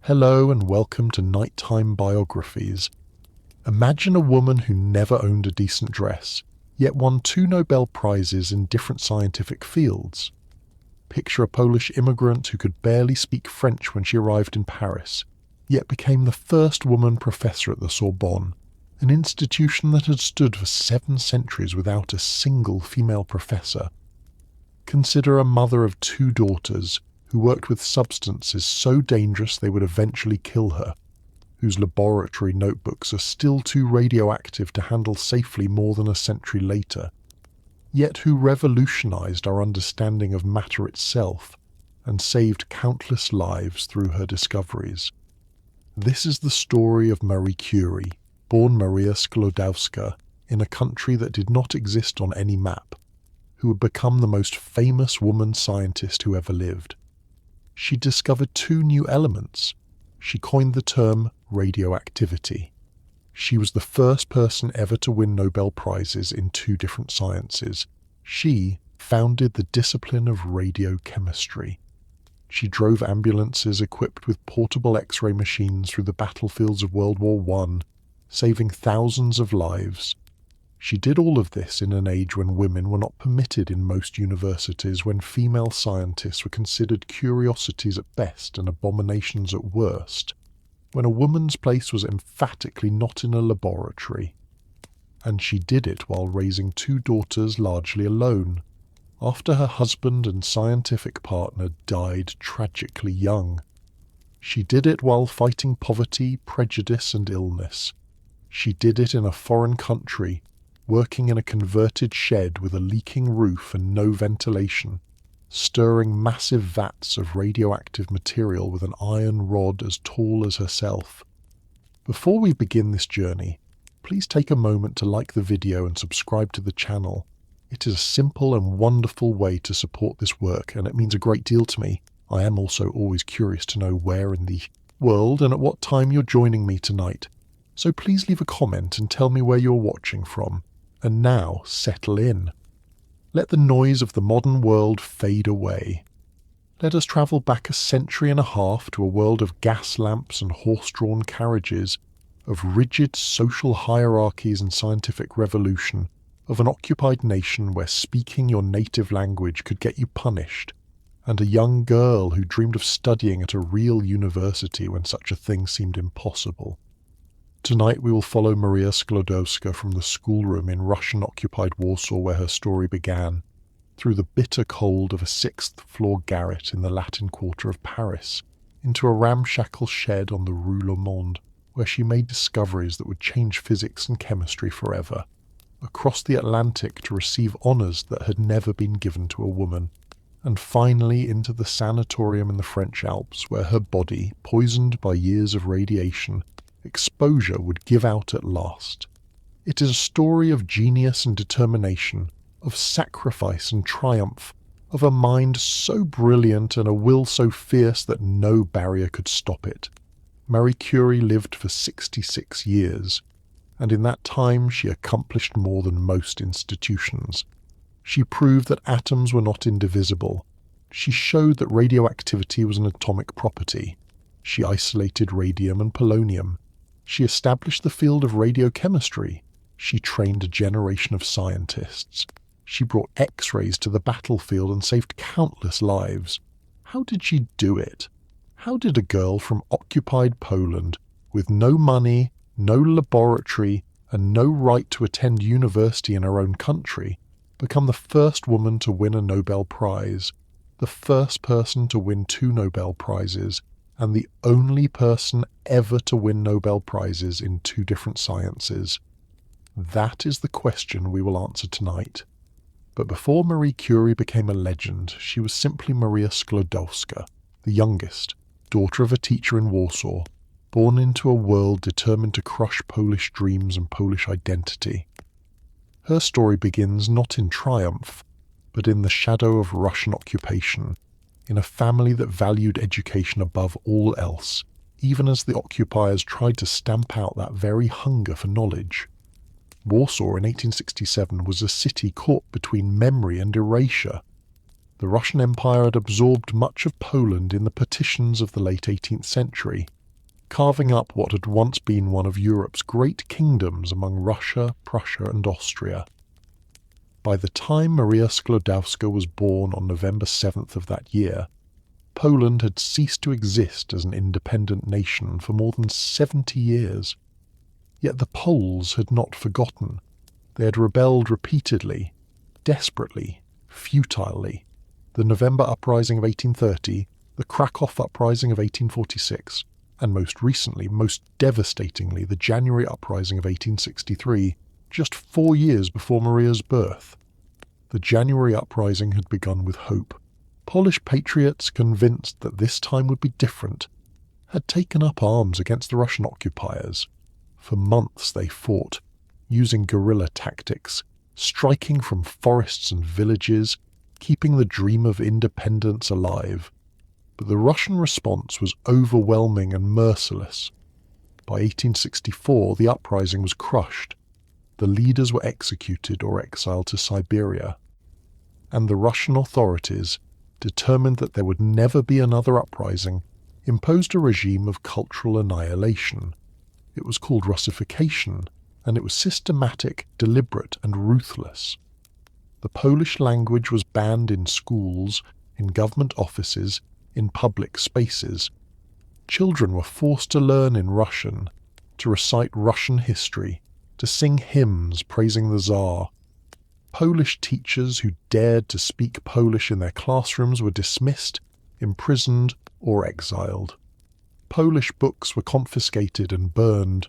Hello and welcome to Nighttime Biographies. Imagine a woman who never owned a decent dress, yet won 2 Nobel Prizes in different scientific fields. Picture a Polish immigrant who could barely speak French when she arrived in Paris, yet became the first woman professor at the Sorbonne, an institution that had stood for 7 centuries without a single female professor. Consider a mother of 2 daughters who worked with substances so dangerous they would eventually kill her, whose laboratory notebooks are still too radioactive to handle safely more than a century later, yet who revolutionized our understanding of matter itself and saved countless lives through her discoveries. This is the story of Marie Curie, born Maria Sklodowska, in a country that did not exist on any map, who would become the most famous woman scientist who ever lived. She discovered 2 new elements. She coined the term radioactivity. She was the first person ever to win Nobel Prizes in 2 different sciences. She founded the discipline of radiochemistry. She drove ambulances equipped with portable X-ray machines through the battlefields of World War I, saving thousands of lives. She did all of this in an age when women were not permitted in most universities, when female scientists were considered curiosities at best and abominations at worst, when a woman's place was emphatically not in a laboratory. And she did it while raising 2 daughters largely alone, after her husband and scientific partner died tragically young. She did it while fighting poverty, prejudice and illness. She did it in a foreign country, working in a converted shed with a leaking roof and no ventilation, stirring massive vats of radioactive material with an iron rod as tall as herself. Before we begin this journey, please take a moment to like the video and subscribe to the channel. It is a simple and wonderful way to support this work, and it means a great deal to me. I am also always curious to know where in the world and at what time you're joining me tonight. So please leave a comment and tell me where you're watching from. And now, settle in. Let the noise of the modern world fade away. Let us travel back 1.5 centuries to a world of gas lamps and horse-drawn carriages, of rigid social hierarchies and scientific revolution, of an occupied nation where speaking your native language could get you punished, and a young girl who dreamed of studying at a real university when such a thing seemed impossible. Tonight we will follow Maria Sklodowska from the schoolroom in Russian-occupied Warsaw where her story began, through the bitter cold of a 6th-floor garret in the Latin Quarter of Paris, into a ramshackle shed on the Rue Le Monde, where she made discoveries that would change physics and chemistry forever, across the Atlantic to receive honours that had never been given to a woman, and finally into the sanatorium in the French Alps where her body, poisoned by years of radiation, exposure would give out at last. It is a story of genius and determination, of sacrifice and triumph, of a mind so brilliant and a will so fierce that no barrier could stop it. Marie Curie lived for 66 years, and in that time she accomplished more than most institutions. She proved that atoms were not indivisible. She showed that radioactivity was an atomic property. She isolated radium and polonium. She established the field of radiochemistry. She trained a generation of scientists. She brought X-rays to the battlefield and saved countless lives. How did she do it? How did a girl from occupied Poland, with no money, no laboratory, and no right to attend university in her own country, become the first woman to win a Nobel Prize, the first person to win 2 Nobel Prizes, and the only person ever to win Nobel Prizes in 2 different sciences? That is the question we will answer tonight. But before Marie Curie became a legend, she was simply Maria Sklodowska, the youngest, daughter of a teacher in Warsaw, born into a world determined to crush Polish dreams and Polish identity. Her story begins not in triumph, but in the shadow of Russian occupation, in a family that valued education above all else, even as the occupiers tried to stamp out that very hunger for knowledge. Warsaw in 1867 was a city caught between memory and erasure. The Russian Empire had absorbed much of Poland in the partitions of the late 18th century, carving up what had once been one of Europe's great kingdoms among Russia, Prussia and Austria. By the time Maria Sklodowska was born on November 7th of that year, Poland had ceased to exist as an independent nation for more than 70 years. Yet the Poles had not forgotten. They had rebelled repeatedly, desperately, futilely. The November Uprising of 1830, the Krakow Uprising of 1846, and most recently, most devastatingly, the January Uprising of 1863, just 4 years before Maria's birth. The January Uprising had begun with hope. Polish patriots, convinced that this time would be different, had taken up arms against the Russian occupiers. For months they fought, using guerrilla tactics, striking from forests and villages, keeping the dream of independence alive. But the Russian response was overwhelming and merciless. By 1864, the uprising was crushed. The leaders were executed or exiled to Siberia. And the Russian authorities, determined that there would never be another uprising, imposed a regime of cultural annihilation. It was called Russification, and it was systematic, deliberate, and ruthless. The Polish language was banned in schools, in government offices, in public spaces. Children were forced to learn in Russian, to recite Russian history, to sing hymns praising the Tsar. Polish teachers who dared to speak Polish in their classrooms were dismissed, imprisoned, or exiled. Polish books were confiscated and burned.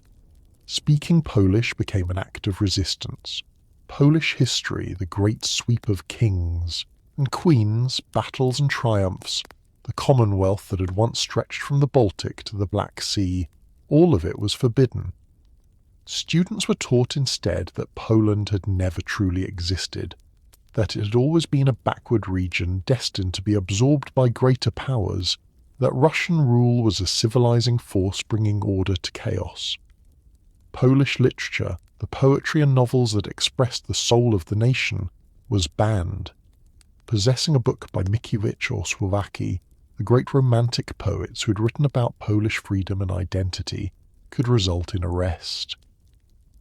Speaking Polish became an act of resistance. Polish history, the great sweep of kings and queens, battles and triumphs, the Commonwealth that had once stretched from the Baltic to the Black Sea, all of it was forbidden. Students were taught instead that Poland had never truly existed, that it had always been a backward region destined to be absorbed by greater powers, that Russian rule was a civilizing force bringing order to chaos. Polish literature, the poetry and novels that expressed the soul of the nation, was banned. Possessing a book by Mickiewicz or Słowacki, the great romantic poets who had written about Polish freedom and identity, could result in arrest.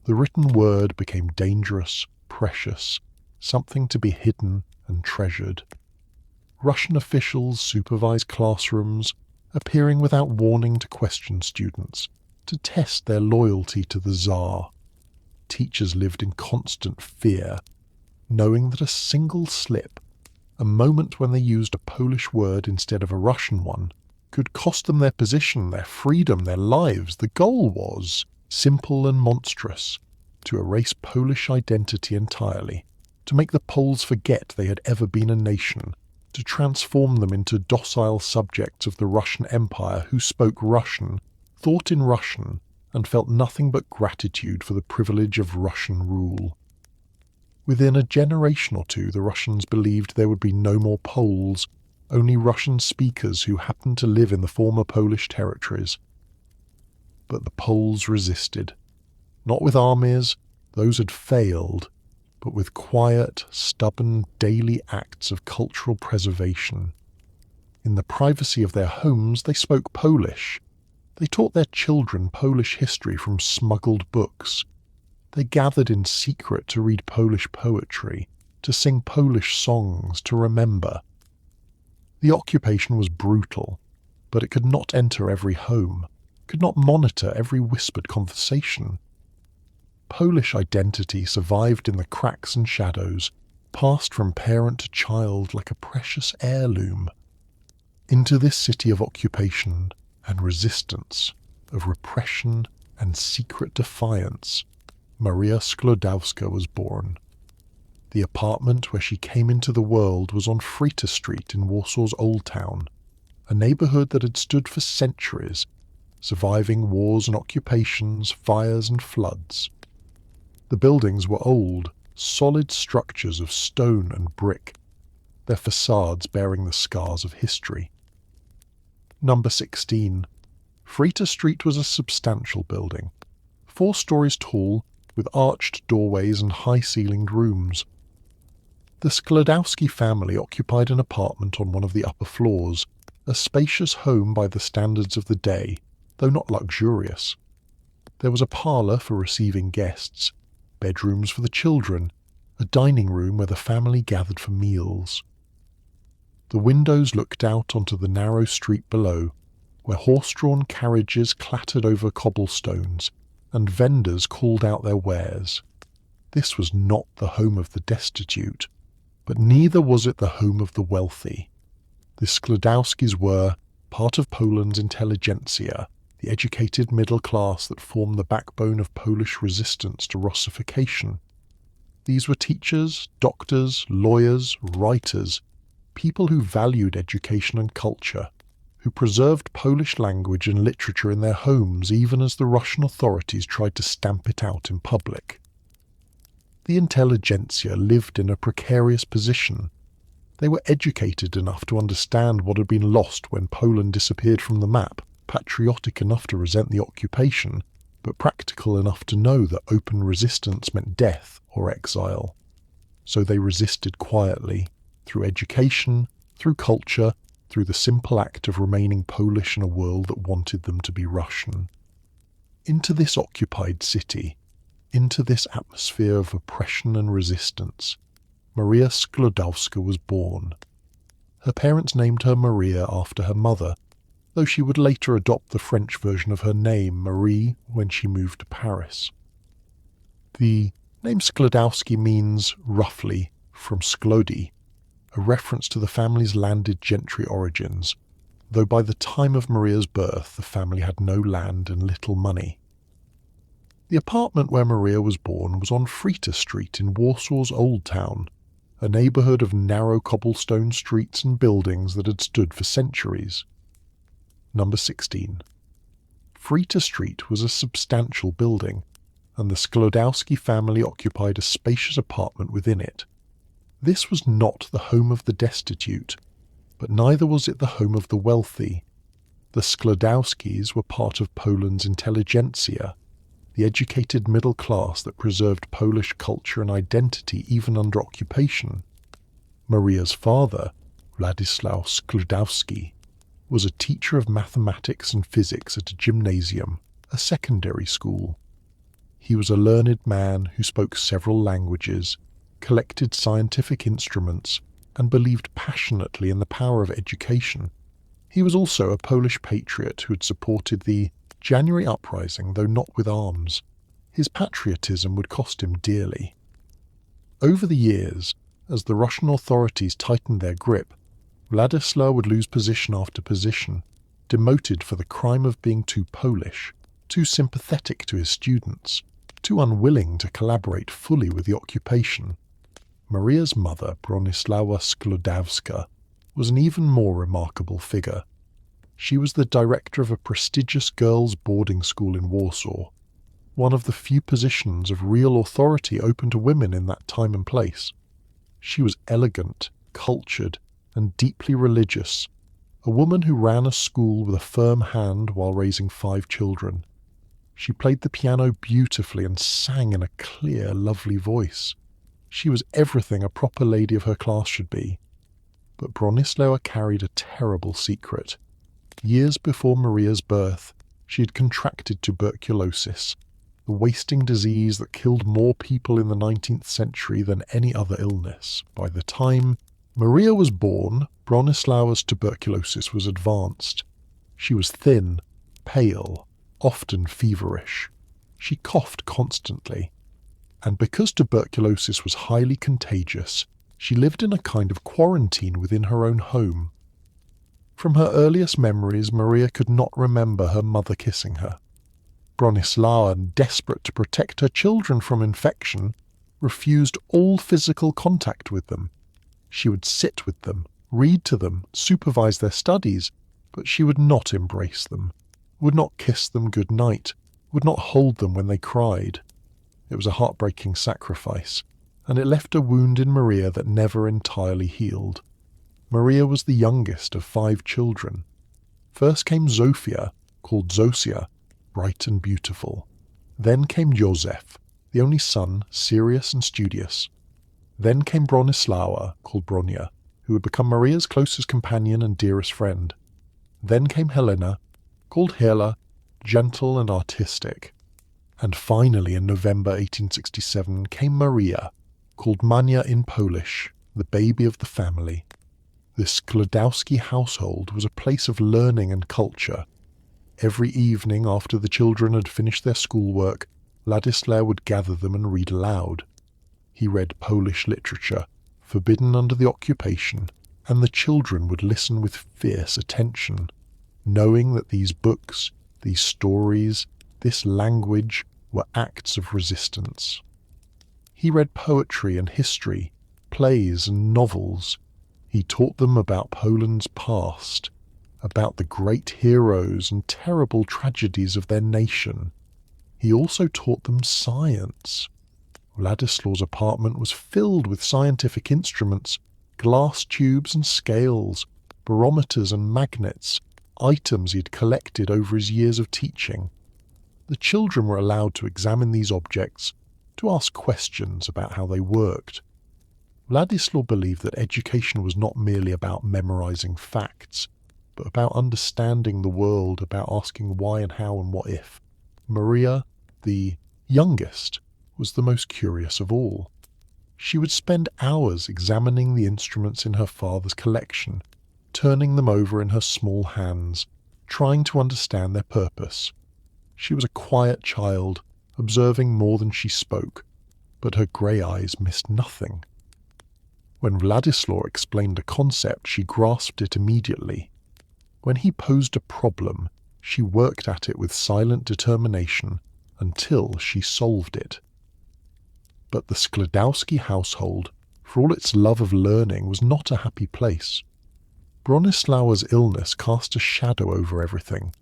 The written word became dangerous, precious, something to be hidden and treasured. Russian officials supervised classrooms, appearing without warning to question students, to test their loyalty to the Tsar. Teachers lived in constant fear, knowing that a single slip, a moment when they used a Polish word instead of a Russian one, could cost them their position, their freedom, their lives. The goal was simple and monstrous: to erase Polish identity entirely, to make the Poles forget they had ever been a nation, to transform them into docile subjects of the Russian Empire who spoke Russian, thought in Russian, and felt nothing but gratitude for the privilege of Russian rule. Within a generation or two, the Russians believed there would be no more Poles, only Russian speakers who happened to live in the former Polish territories. But the Poles resisted. Not with armies, those had failed, but with quiet, stubborn, daily acts of cultural preservation. In the privacy of their homes, they spoke Polish. They taught their children Polish history from smuggled books. They gathered in secret to read Polish poetry, to sing Polish songs, to remember. The occupation was brutal, but it could not enter every home, could not monitor every whispered conversation. Polish identity survived in the cracks and shadows, passed from parent to child like a precious heirloom. Into this city of occupation and resistance, of repression and secret defiance, Maria Sklodowska was born. The apartment where she came into the world was on Frita Street in Warsaw's Old Town, a neighbourhood that had stood for centuries, surviving wars and occupations, fires and floods. The buildings were old, solid structures of stone and brick, their facades bearing the scars of history. Number 16. Frita Street was a substantial building, 4 stories tall, with arched doorways and high-ceilinged rooms. The Sklodowski family occupied an apartment on one of the upper floors, a spacious home by the standards of the day, though not luxurious. There was a parlour for receiving guests, bedrooms for the children, a dining room where the family gathered for meals. The windows looked out onto the narrow street below, where horse-drawn carriages clattered over cobblestones and vendors called out their wares. This was not the home of the destitute, but neither was it the home of the wealthy. The Sklodowskis were part of Poland's intelligentsia, the educated middle class that formed the backbone of Polish resistance to Russification. These were teachers, doctors, lawyers, writers, people who valued education and culture, who preserved Polish language and literature in their homes even as the Russian authorities tried to stamp it out in public. The intelligentsia lived in a precarious position. They were educated enough to understand what had been lost when Poland disappeared from the map, patriotic enough to resent the occupation, but practical enough to know that open resistance meant death or exile. So they resisted quietly, through education, through culture, through the simple act of remaining Polish in a world that wanted them to be Russian. Into this occupied city, into this atmosphere of oppression and resistance, Maria Sklodowska was born. Her parents named her Maria after her mother, though she would later adopt the French version of her name, Marie, when she moved to Paris. The name Sklodowski means, roughly, from Sklody, a reference to the family's landed gentry origins, though by the time of Maria's birth the family had no land and little money. The apartment where Maria was born was on Frita Street in Warsaw's Old Town, a neighbourhood of narrow cobblestone streets and buildings that had stood for centuries. Number 16. Frita Street was a substantial building, and the Sklodowski family occupied a spacious apartment within it. This was not the home of the destitute, but neither was it the home of the wealthy. The Sklodowskis were part of Poland's intelligentsia, the educated middle class that preserved Polish culture and identity even under occupation. Maria's father, Władysław Sklodowski, was a teacher of mathematics and physics at a gymnasium, a secondary school. He was a learned man who spoke several languages, collected scientific instruments, and believed passionately in the power of education. He was also a Polish patriot who had supported the January uprising, though not with arms. His patriotism would cost him dearly. Over the years, as the Russian authorities tightened their grip, Władysław would lose position after position, demoted for the crime of being too Polish, too sympathetic to his students, too unwilling to collaborate fully with the occupation. Maria's mother, Bronisława Sklodowska, was an even more remarkable figure. She was the director of a prestigious girls' boarding school in Warsaw, one of the few positions of real authority open to women in that time and place. She was elegant, cultured, and deeply religious, a woman who ran a school with a firm hand while raising 5 children. She played the piano beautifully and sang in a clear, lovely voice. She was everything a proper lady of her class should be. But Bronisława carried a terrible secret. Years before Maria's birth, she had contracted tuberculosis, the wasting disease that killed more people in the 19th century than any other illness. By the time Maria was born, Bronisława's tuberculosis was advanced. She was thin, pale, often feverish. She coughed constantly. And because tuberculosis was highly contagious, she lived in a kind of quarantine within her own home. From her earliest memories, Maria could not remember her mother kissing her. Bronisława, desperate to protect her children from infection, refused all physical contact with them. She would sit with them, read to them, supervise their studies, but she would not embrace them, would not kiss them good night, would not hold them when they cried. It was a heartbreaking sacrifice, and it left a wound in Maria that never entirely healed. Maria was the youngest of 5 children. First came Zofia, called Zosia, bright and beautiful. Then came Józef, the only son, serious and studious. Then came Bronisława, called Bronia, who would become Maria's closest companion and dearest friend. Then came Helena, called Hela, gentle and artistic. And finally, in November 1867, came Maria, called Mania in Polish, the baby of the family. This Sklodowski household was a place of learning and culture. Every evening after the children had finished their schoolwork, Ladislaw would gather them and read aloud. He read Polish literature, forbidden under the occupation, and the children would listen with fierce attention, knowing that these books, these stories, this language were acts of resistance. He read poetry and history, plays and novels. He taught them about Poland's past, about the great heroes and terrible tragedies of their nation. He also taught them science. Wladyslaw's apartment was filled with scientific instruments, glass tubes and scales, barometers and magnets, items he had collected over his years of teaching. The children were allowed to examine these objects, to ask questions about how they worked. Wladyslaw believed that education was not merely about memorizing facts, but about understanding the world, about asking why and how and what if. Maria, the youngest, was the most curious of all. She would spend hours examining the instruments in her father's collection, turning them over in her small hands, trying to understand their purpose. She was a quiet child, observing more than she spoke, but her grey eyes missed nothing. When Wladyslaw explained a concept, she grasped it immediately. When he posed a problem, she worked at it with silent determination until she solved it. But the Sklodowski household, for all its love of learning, was not a happy place. Bronislawa's illness cast a shadow over everything.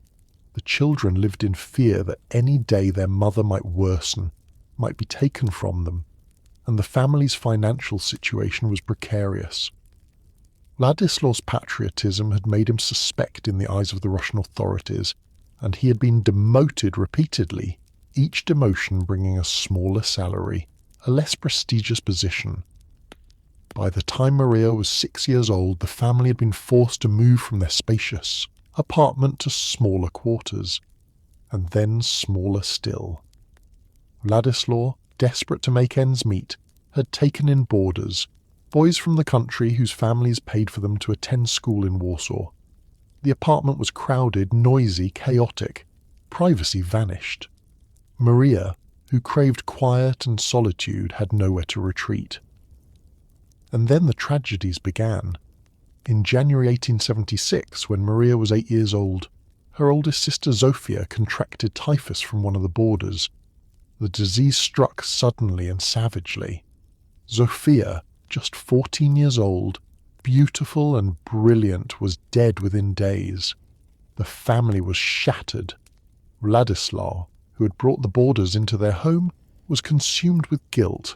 The children lived in fear that any day their mother might worsen, might be taken from them, and the family's financial situation was precarious. Wladyslaw's patriotism had made him suspect in the eyes of the Russian authorities, and he had been demoted repeatedly, each demotion bringing a smaller salary, a less prestigious position. By the time Maria was 6 years old, the family had been forced to move from their spacious apartment to smaller quarters, and then smaller still. Wladyslaw, desperate to make ends meet, had taken in boarders, boys from the country whose families paid for them to attend school in Warsaw. The apartment was crowded, noisy, chaotic. Privacy vanished. Maria, who craved quiet and solitude, had nowhere to retreat. And then the tragedies began. In January 1876, when Maria was 8 years old, her oldest sister Zofia contracted typhus from one of the boarders. The disease struck suddenly and savagely. Zofia, just 14 years old, beautiful and brilliant, was dead within days. The family was shattered. Wladyslaw, who had brought the boarders into their home, was consumed with guilt.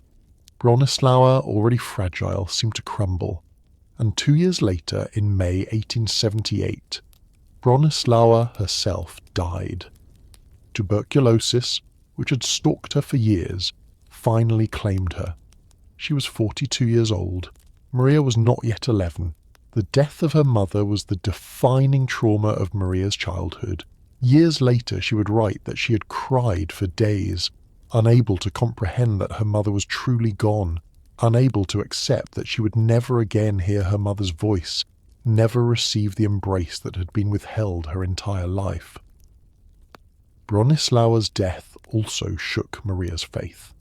Bronislawa, already fragile, seemed to crumble. And 2 years later, in May 1878, Bronislawa herself died. Tuberculosis, which had stalked her for years, finally claimed her. She was 42 years old. Maria was not yet 11. The death of her mother was the defining trauma of Maria's childhood. Years later, she would write that she had cried for days, unable to comprehend that her mother was truly gone, unable to accept that she would never again hear her mother's voice, never receive the embrace that had been withheld her entire life. Bronislawa's death also shook Maria's faith.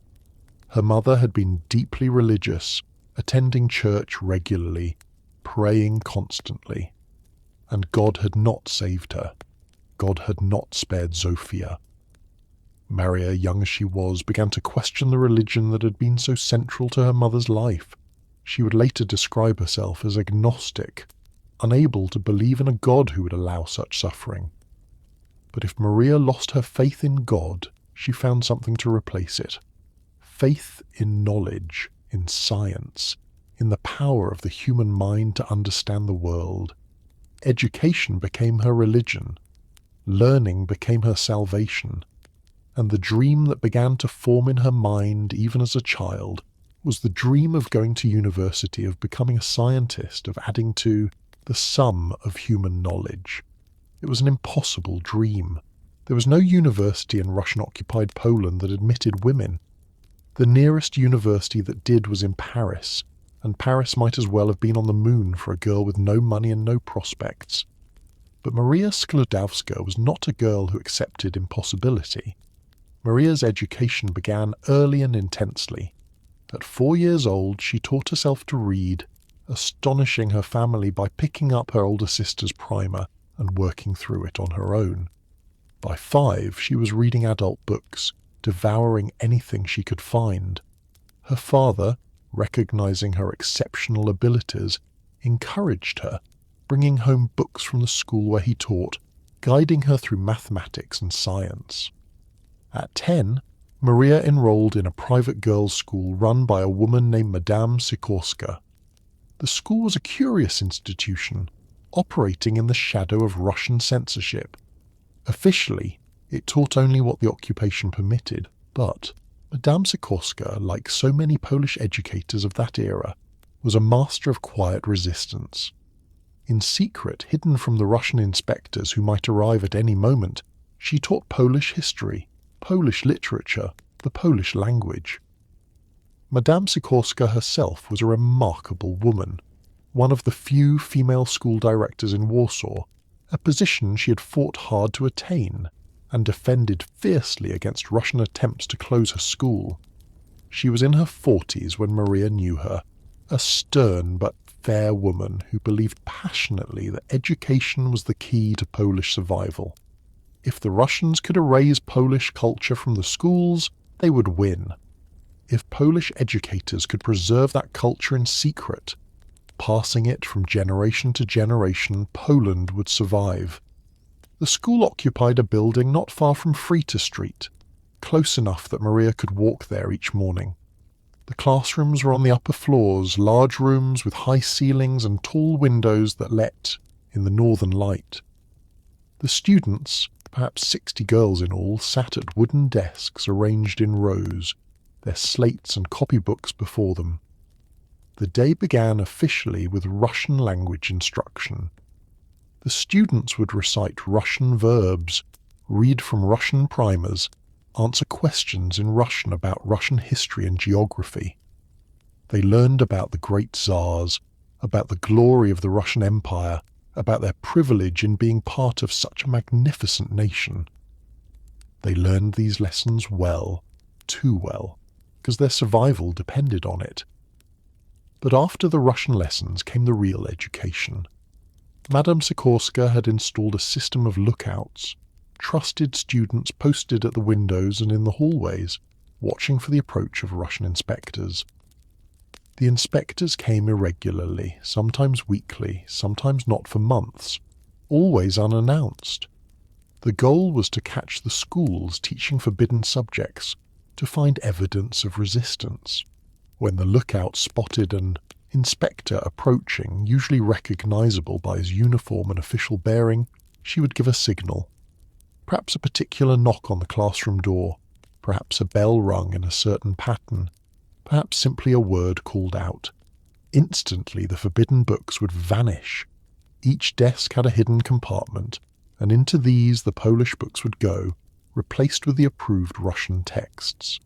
Her mother had been deeply religious, attending church regularly, praying constantly. And God had not saved her. God had not spared Zofia. Maria, young as she was, began to question the religion that had been so central to her mother's life. She would later describe herself as agnostic, unable to believe in a God who would allow such suffering. But if Maria lost her faith in God, she found something to replace it. Faith in knowledge, in science, in the power of the human mind to understand the world. Education became her religion. Learning became her salvation. And the dream that began to form in her mind, even as a child, was the dream of going to university, of becoming a scientist, of adding to the sum of human knowledge. It was an impossible dream. There was no university in Russian-occupied Poland that admitted women. The nearest university that did was in Paris, and Paris might as well have been on the moon for a girl with no money and no prospects. But Maria Sklodowska was not a girl who accepted impossibility. Maria's education began early and intensely. At 4 years old, she taught herself to read, astonishing her family by picking up her older sister's primer and working through it on her own. By 5, she was reading adult books, devouring anything she could find. Her father, recognizing her exceptional abilities, encouraged her, bringing home books from the school where he taught, guiding her through mathematics and science. At 10, Maria enrolled in a private girls' school run by a woman named Madame Sikorska. The school was a curious institution, operating in the shadow of Russian censorship. Officially, it taught only what the occupation permitted, but Madame Sikorska, like so many Polish educators of that era, was a master of quiet resistance. In secret, hidden from the Russian inspectors who might arrive at any moment, she taught Polish history, Polish literature, the Polish language. Madame Sikorska herself was a remarkable woman, one of the few female school directors in Warsaw, a position she had fought hard to attain, and defended fiercely against Russian attempts to close her school. She was in her 40s when Maria knew her, a stern but fair woman who believed passionately that education was the key to Polish survival. If the Russians could erase Polish culture from the schools, they would win. If Polish educators could preserve that culture in secret, passing it from generation to generation, Poland would survive. The school occupied a building not far from Frita Street, close enough that Maria could walk there each morning. The classrooms were on the upper floors, large rooms with high ceilings and tall windows that let in the northern light. The students, perhaps 60 girls in all, sat at wooden desks arranged in rows, their slates and copybooks before them. The day began officially with Russian language instruction. The students would recite Russian verbs, read from Russian primers, answer questions in Russian about Russian history and geography. They learned about the great Tsars, about the glory of the Russian Empire, about their privilege in being part of such a magnificent nation. They learned these lessons well, too well, because their survival depended on it. But after the Russian lessons came the real education. Madame Sikorska had installed a system of lookouts, trusted students posted at the windows and in the hallways, watching for the approach of Russian inspectors. The inspectors came irregularly, sometimes weekly, sometimes not for months, always unannounced. The goal was to catch the schools teaching forbidden subjects, to find evidence of resistance. When the lookout spotted an inspector approaching, usually recognizable by his uniform and official bearing, she would give a signal. Perhaps a particular knock on the classroom door, perhaps a bell rung in a certain pattern, perhaps simply a word called out. Instantly the forbidden books would vanish. Each desk had a hidden compartment, and into these the Polish books would go, replaced with the approved Russian texts.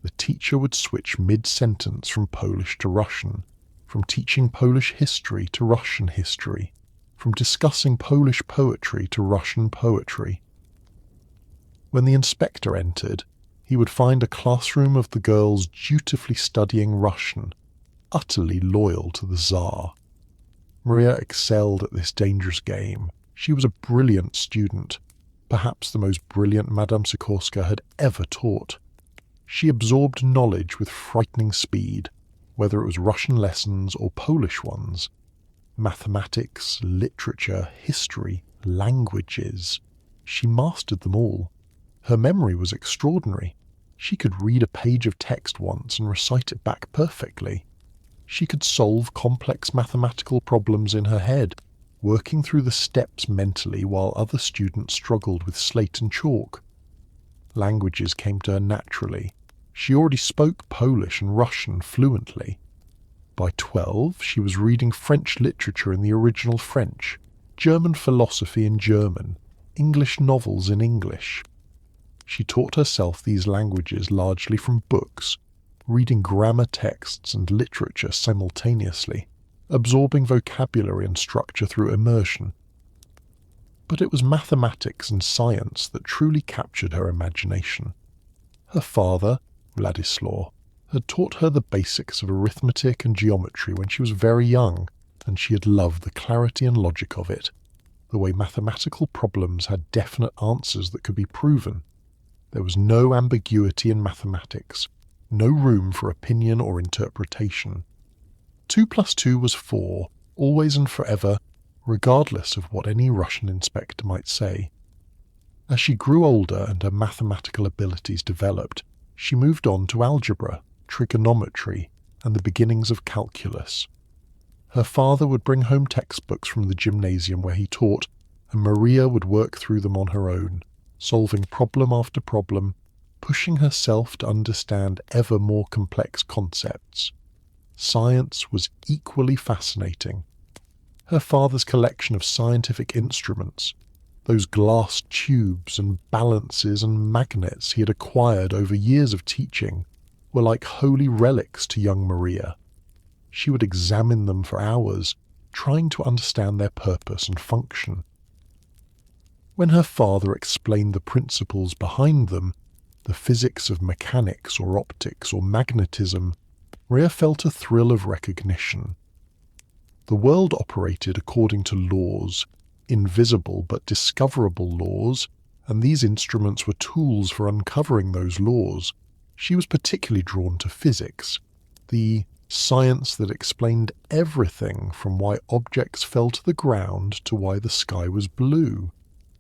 The teacher would switch mid-sentence from Polish to Russian, from teaching Polish history to Russian history, from discussing Polish poetry to Russian poetry. When the inspector entered, he would find a classroom of the girls dutifully studying Russian, utterly loyal to the Tsar. Maria excelled at this dangerous game. She was a brilliant student, perhaps the most brilliant Madame Sikorska had ever taught. She absorbed knowledge with frightening speed, whether it was Russian lessons or Polish ones. Mathematics, literature, history, languages. She mastered them all. Her memory was extraordinary. She could read a page of text once and recite it back perfectly. She could solve complex mathematical problems in her head, working through the steps mentally while other students struggled with slate and chalk. Languages came to her naturally. She already spoke Polish and Russian fluently. By 12, she was reading French literature in the original French, German philosophy in German, English novels in English. She taught herself these languages largely from books, reading grammar texts and literature simultaneously, absorbing vocabulary and structure through immersion. But it was mathematics and science that truly captured her imagination. Her father, Wladislaw, had taught her the basics of arithmetic and geometry when she was very young, and she had loved the clarity and logic of it, the way mathematical problems had definite answers that could be proven. There was no ambiguity in mathematics, no room for opinion or interpretation. 2 plus 2 was 4, always and forever, regardless of what any Russian inspector might say. As she grew older and her mathematical abilities developed, she moved on to algebra, trigonometry, and the beginnings of calculus. Her father would bring home textbooks from the gymnasium where he taught, and Maria would work through them on her own, solving problem after problem, pushing herself to understand ever more complex concepts. Science was equally fascinating. Her father's collection of scientific instruments, those glass tubes and balances and magnets he had acquired over years of teaching, were like holy relics to young Maria. She would examine them for hours, trying to understand their purpose and function. When her father explained the principles behind them, the physics of mechanics or optics or magnetism, Maria felt a thrill of recognition. The world operated according to laws, invisible but discoverable laws, and these instruments were tools for uncovering those laws. She was particularly drawn to physics, the science that explained everything from why objects fell to the ground to why the sky was blue,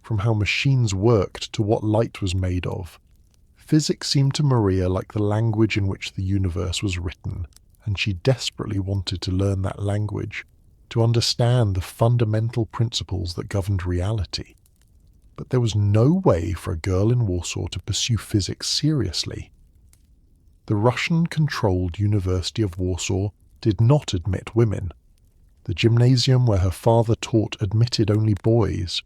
from how machines worked to what light was made of. Physics seemed to Maria like the language in which the universe was written, and she desperately wanted to learn that language, to understand the fundamental principles that governed reality. But there was no way for a girl in Warsaw to pursue physics seriously. The Russian-controlled University of Warsaw did not admit women. The gymnasium where her father taught admitted only boys.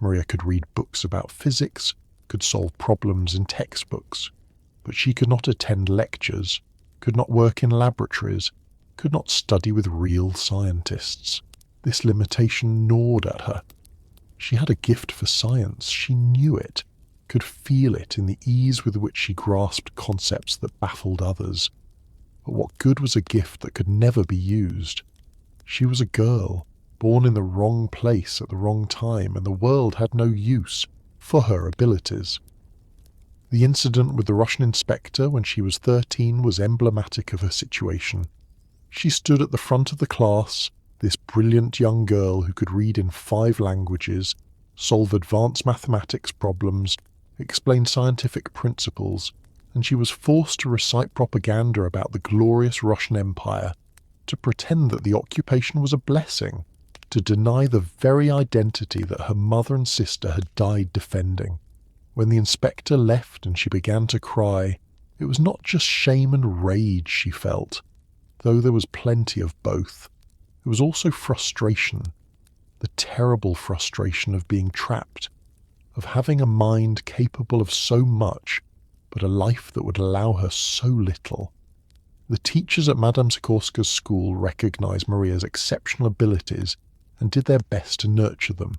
Maria could read books about physics, could solve problems in textbooks, but she could not attend lectures, could not work in laboratories, could not study with real scientists. This limitation gnawed at her. She had a gift for science, she knew it, could feel it in the ease with which she grasped concepts that baffled others. But what good was a gift that could never be used? She was a girl, born in the wrong place at the wrong time, and the world had no use for her abilities. The incident with the Russian inspector when she was 13 was emblematic of her situation. She stood at the front of the class, this brilliant young girl who could read in 5 languages, solve advanced mathematics problems, explain scientific principles, and she was forced to recite propaganda about the glorious Russian Empire, to pretend that the occupation was a blessing, to deny the very identity that her mother and sister had died defending. When the inspector left and she began to cry, it was not just shame and rage she felt, though there was plenty of both. It was also frustration, the terrible frustration of being trapped, of having a mind capable of so much, but a life that would allow her so little. The teachers at Madame Sikorska's school recognized Maria's exceptional abilities and did their best to nurture them.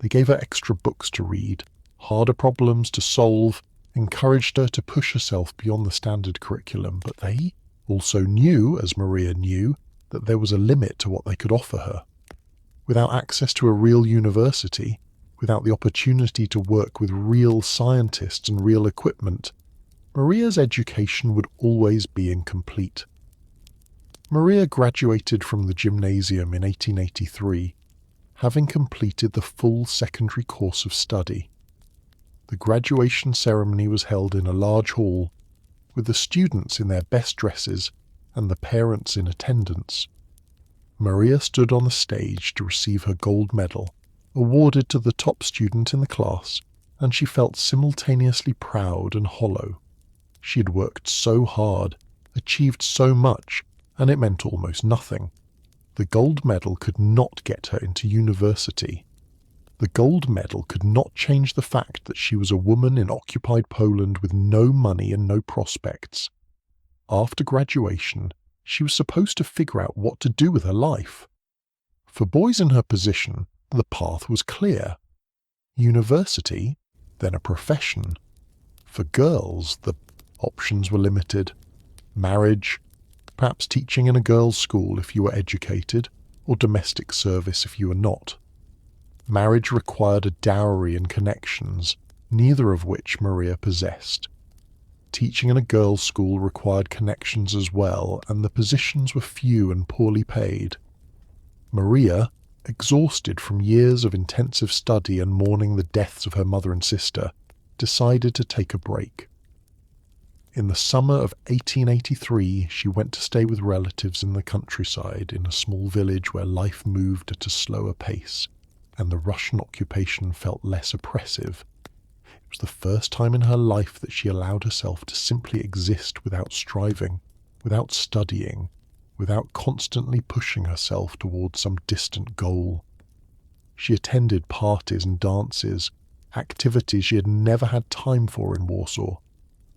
They gave her extra books to read, harder problems to solve, encouraged her to push herself beyond the standard curriculum, but they also knew, as Maria knew, that there was a limit to what they could offer her. Without access to a real university, without the opportunity to work with real scientists and real equipment, Maria's education would always be incomplete. Maria graduated from the gymnasium in 1883, having completed the full secondary course of study. The graduation ceremony was held in a large hall, with the students in their best dresses and the parents in attendance. Maria stood on the stage to receive her gold medal, awarded to the top student in the class, and she felt simultaneously proud and hollow. She had worked so hard, achieved so much, and it meant almost nothing. The gold medal could not get her into university. The gold medal could not change the fact that she was a woman in occupied Poland with no money and no prospects. After graduation, she was supposed to figure out what to do with her life. For boys in her position, the path was clear. University, then a profession. For girls, the options were limited. Marriage, perhaps teaching in a girls' school if you were educated, or domestic service if you were not. Marriage required a dowry and connections, neither of which Maria possessed. Teaching in a girls' school required connections as well, and the positions were few and poorly paid. Maria, exhausted from years of intensive study and mourning the deaths of her mother and sister, decided to take a break. In the summer of 1883, she went to stay with relatives in the countryside in a small village where life moved at a slower pace, and the Russian occupation felt less oppressive. It was the first time in her life that she allowed herself to simply exist without striving, without studying, without constantly pushing herself towards some distant goal. She attended parties and dances, activities she had never had time for in Warsaw.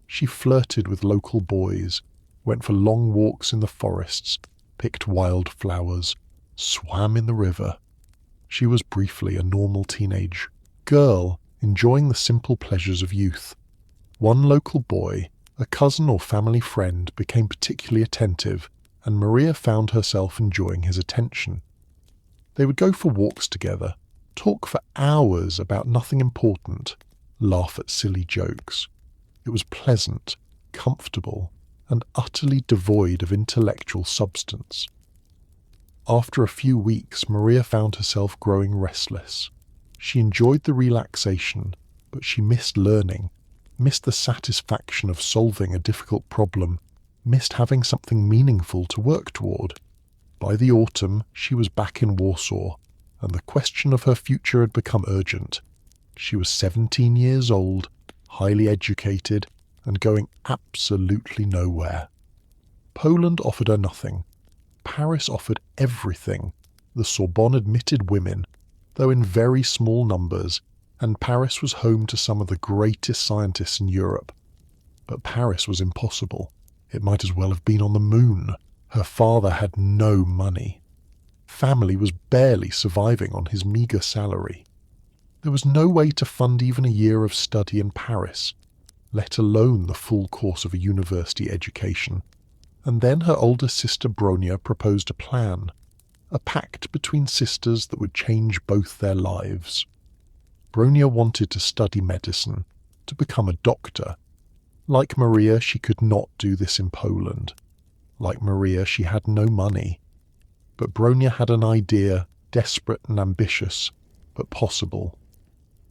She flirted with local boys, went for long walks in the forests, picked wild flowers, swam in the river. She was briefly a normal teenage girl, enjoying the simple pleasures of youth. One local boy, a cousin or family friend, became particularly attentive, and Maria found herself enjoying his attention. They would go for walks together, talk for hours about nothing important, laugh at silly jokes. It was pleasant, comfortable, and utterly devoid of intellectual substance. After a few weeks, Maria found herself growing restless. She enjoyed the relaxation, but she missed learning, missed the satisfaction of solving a difficult problem, missed having something meaningful to work toward. By the autumn, she was back in Warsaw, and the question of her future had become urgent. She was 17 years old, highly educated, and going absolutely nowhere. Poland offered her nothing. Paris offered everything. The Sorbonne admitted women, though in very small numbers, and Paris was home to some of the greatest scientists in Europe. But Paris was impossible. It might as well have been on the moon. Her father had no money. Family was barely surviving on his meagre salary. There was no way to fund even a year of study in Paris, let alone the full course of a university education. And then her older sister Bronia proposed a plan, a pact between sisters that would change both their lives. Bronia wanted to study medicine, to become a doctor. Like Maria, she could not do this in Poland. Like Maria, she had no money. But Bronia had an idea, desperate and ambitious, but possible.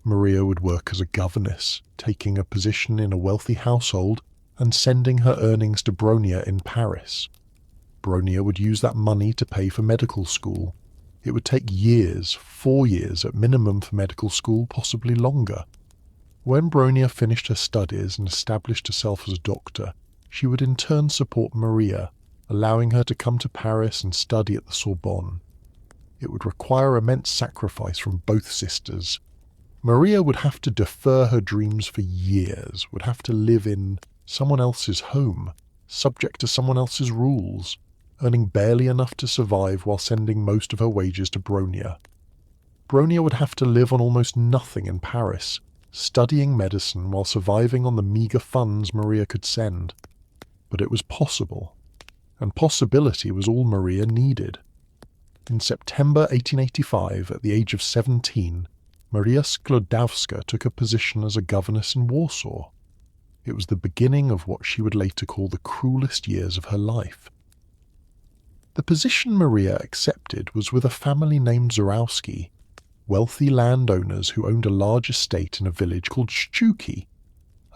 Maria would work as a governess, taking a position in a wealthy household and sending her earnings to Bronia in Paris. Bronia would use that money to pay for medical school. It would take years, 4 years at minimum for medical school, possibly longer. When Bronia finished her studies and established herself as a doctor, she would in turn support Maria, allowing her to come to Paris and study at the Sorbonne. It would require immense sacrifice from both sisters. Maria would have to defer her dreams for years, would have to live in someone else's home, subject to someone else's rules, earning barely enough to survive while sending most of her wages to Bronia. Bronia would have to live on almost nothing in Paris, studying medicine while surviving on the meagre funds Maria could send. But it was possible, and possibility was all Maria needed. In September 1885, at the age of 17, Maria Sklodowska took a position as a governess in Warsaw. It was the beginning of what she would later call the cruelest years of her life. The position Maria accepted was with a family named Zurowski, wealthy landowners who owned a large estate in a village called Szczuki,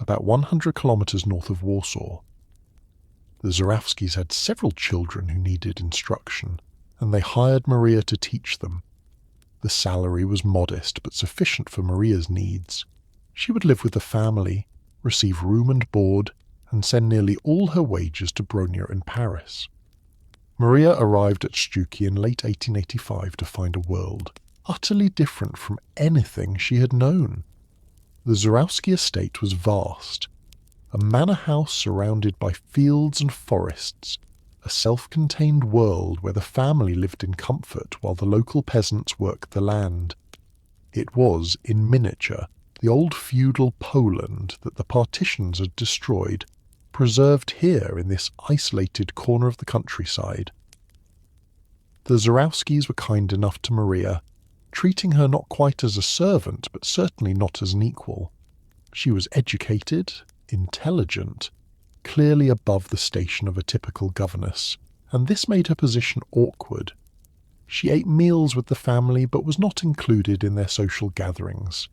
about 100 kilometers north of Warsaw. The Zurowskis had several children who needed instruction, and they hired Maria to teach them. The salary was modest but sufficient for Maria's needs. She would live with the family, receive room and board, and send nearly all her wages to Bronia in Paris. Maria arrived at Szczuki in late 1885 to find a world utterly different from anything she had known. The Zurowski estate was vast, a manor house surrounded by fields and forests, a self-contained world where the family lived in comfort while the local peasants worked the land. It was, in miniature, the old feudal Poland that the partitions had destroyed, preserved here in this isolated corner of the countryside. The Zurowskis were kind enough to Maria, treating her not quite as a servant, but certainly not as an equal. She was educated, intelligent, clearly above the station of a typical governess, and this made her position awkward. She ate meals with the family but was not included in their social gatherings.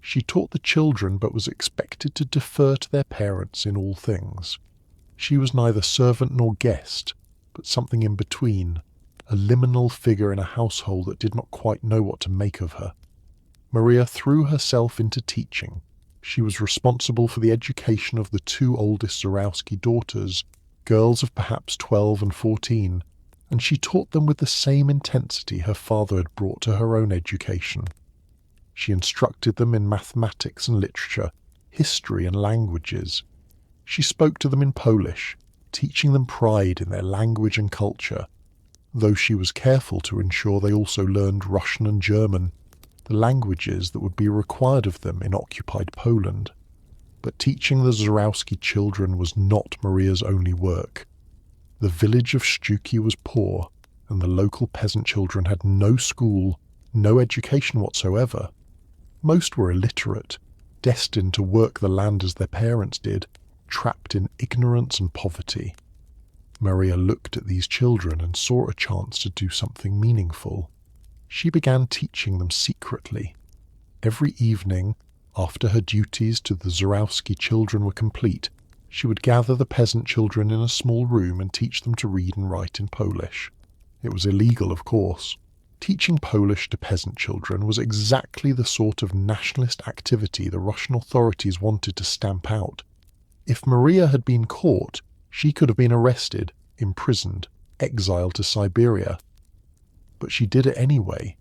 She taught the children but was expected to defer to their parents in all things. She was neither servant nor guest, but something in between, a liminal figure in a household that did not quite know what to make of her. Maria threw herself into teaching. She was responsible for the education of the two oldest Zurowski daughters, girls of perhaps 12 and 14, and she taught them with the same intensity her father had brought to her own education. She instructed them in mathematics and literature, history and languages. She spoke to them in Polish, teaching them pride in their language and culture, though she was careful to ensure they also learned Russian and German, the languages that would be required of them in occupied Poland. But teaching the Zurowski children was not Maria's only work. The village of Sztuki was poor, and the local peasant children had no school, no education whatsoever. Most were illiterate, destined to work the land as their parents did, trapped in ignorance and poverty. Maria looked at these children and saw a chance to do something meaningful. She began teaching them secretly. Every evening, after her duties to the Zurowski children were complete, she would gather the peasant children in a small room and teach them to read and write in Polish. It was illegal, of course. Teaching Polish to peasant children was exactly the sort of nationalist activity the Russian authorities wanted to stamp out. If Maria had been caught, she could have been arrested, imprisoned, exiled to Siberia. But she did it anyway.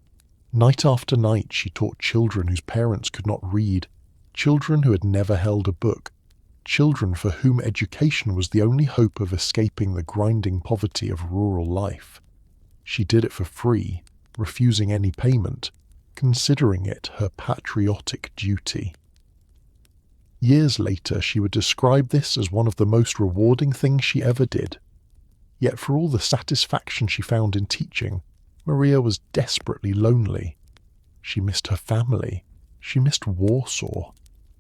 Night after night she taught children whose parents could not read, children who had never held a book, children for whom education was the only hope of escaping the grinding poverty of rural life. She did it for free, refusing any payment, considering it her patriotic duty. Years later she would describe this as one of the most rewarding things she ever did. Yet for all the satisfaction she found in teaching, Maria was desperately lonely. She missed her family. She missed Warsaw.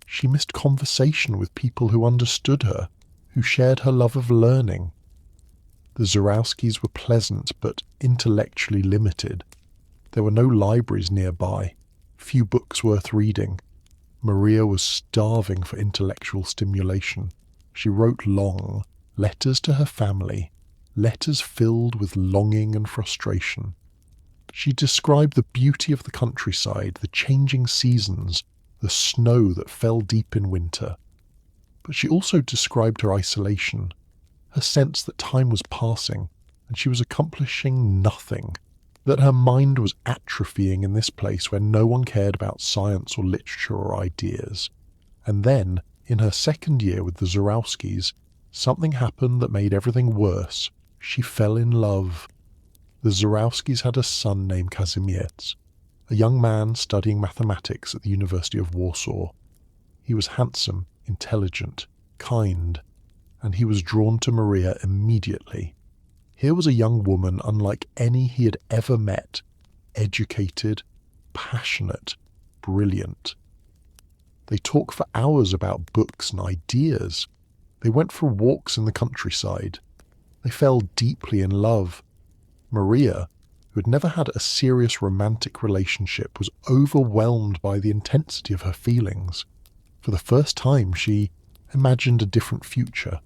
She missed conversation with people who understood her, who shared her love of learning. The Zurowskis were pleasant but intellectually limited. There were no libraries nearby, few books worth reading. Maria was starving for intellectual stimulation. She wrote long letters to her family, letters filled with longing and frustration. She described the beauty of the countryside, the changing seasons, the snow that fell deep in winter. But she also described her isolation, her sense that time was passing and she was accomplishing nothing, that her mind was atrophying in this place where no one cared about science or literature or ideas. And then, in her second year with the Zurowskis, something happened that made everything worse. She fell in love. The Zurowskis had a son named Kazimierz, a young man studying mathematics at the University of Warsaw. He was handsome, intelligent, kind, and he was drawn to Maria immediately. Here was a young woman unlike any he had ever met, educated, passionate, brilliant. They talked for hours about books and ideas. They went for walks in the countryside. They fell deeply in love. Maria, who had never had a serious romantic relationship, was overwhelmed by the intensity of her feelings. For the first time, she imagined a different future,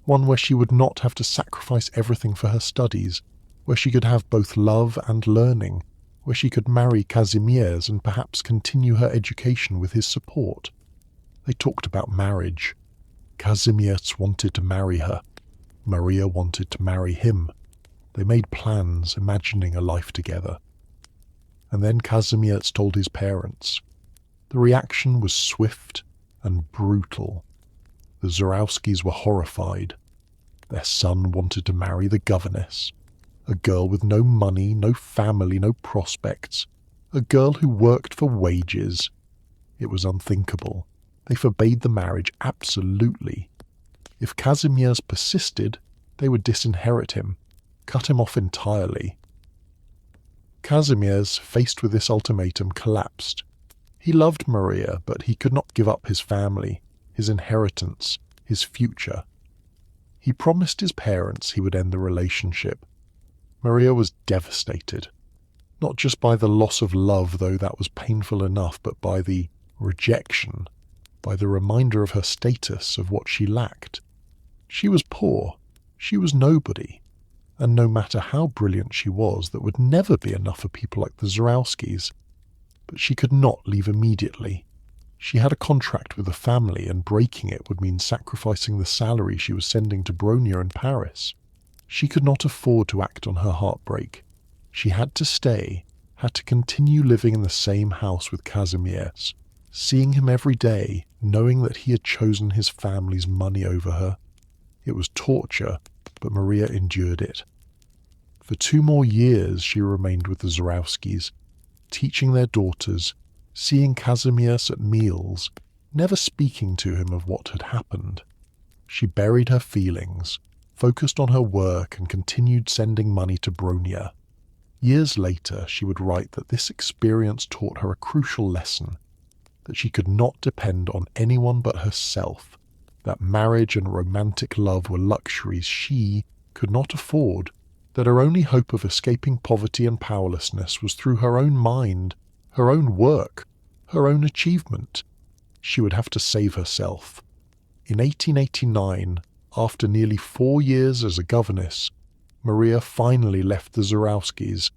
one where she would not have to sacrifice everything for her studies, where she could have both love and learning, where she could marry Kazimierz and perhaps continue her education with his support. They talked about marriage. Kazimierz wanted to marry her. Maria wanted to marry him. They made plans, imagining a life together. and then Kazimierz told his parents. The reaction was swift and brutal. The Zurowskis were horrified. Their son wanted to marry the governess, a girl with no money, no family, no prospects, a girl who worked for wages. It was unthinkable. They forbade the marriage absolutely. If Kazimierz persisted, they would disinherit him, cut him off entirely. Kazimierz, faced with this ultimatum, collapsed. He loved Maria, but he could not give up his family, his inheritance, his future. He promised his parents he would end the relationship. Maria was devastated, not just by the loss of love, though that was painful enough, but by the rejection, by the reminder of her status, of what she lacked. She was poor, she was nobody, and no matter how brilliant she was, that would never be enough for people like the Zurowskis. But she could not leave immediately. She had a contract with the family, and breaking it would mean sacrificing the salary she was sending to Bronia in Paris. She could not afford to act on her heartbreak. She had to stay, had to continue living in the same house with Kazimierz, seeing him every day, knowing that he had chosen his family's money over her. It was torture, but Maria endured it. For 2 more years she remained with the Zurowskis, teaching their daughters, seeing Kazimierz at meals, never speaking to him of what had happened. She buried her feelings, focused on her work, and continued sending money to Bronia. Years later, she would write that this experience taught her a crucial lesson, that she could not depend on anyone but herself, that marriage and romantic love were luxuries she could not afford, that her only hope of escaping poverty and powerlessness was through her own mind, her own work, her own achievement. She would have to save herself. In 1889, after nearly 4 years as a governess, Maria finally left the Zurowskis.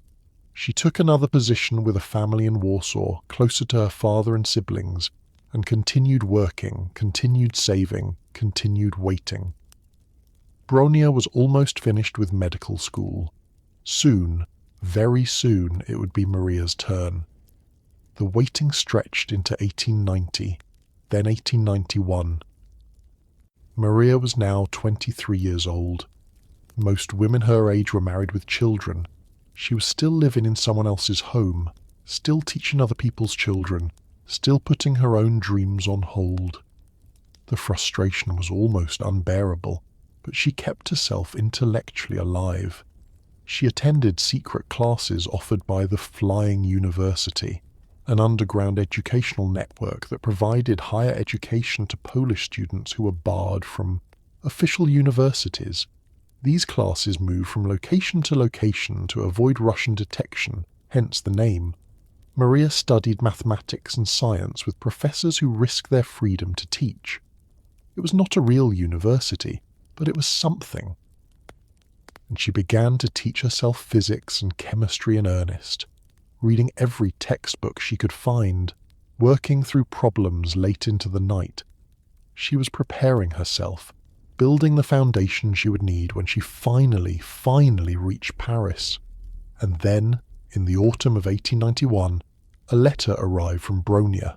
She took another position with a family in Warsaw, closer to her father and siblings, and continued working, continued saving, continued waiting. Bronia was almost finished with medical school. Soon, very soon, it would be Maria's turn. The waiting stretched into 1890, then 1891. Maria was now 23 years old. Most women her age were married with children. She was still living in someone else's home, still teaching other people's children, still putting her own dreams on hold. The frustration was almost unbearable, but she kept herself intellectually alive. She attended secret classes offered by the Flying University, an underground educational network that provided higher education to Polish students who were barred from official universities. These classes moved from location to location to avoid Russian detection, hence the name. Maria studied mathematics and science with professors who risked their freedom to teach. It was not a real university, but it was something. And she began to teach herself physics and chemistry in earnest, reading every textbook she could find, working through problems late into the night. She was preparing herself, building the foundation she would need when she finally reached Paris. And then, in the autumn of 1891, a letter arrived from Bronia.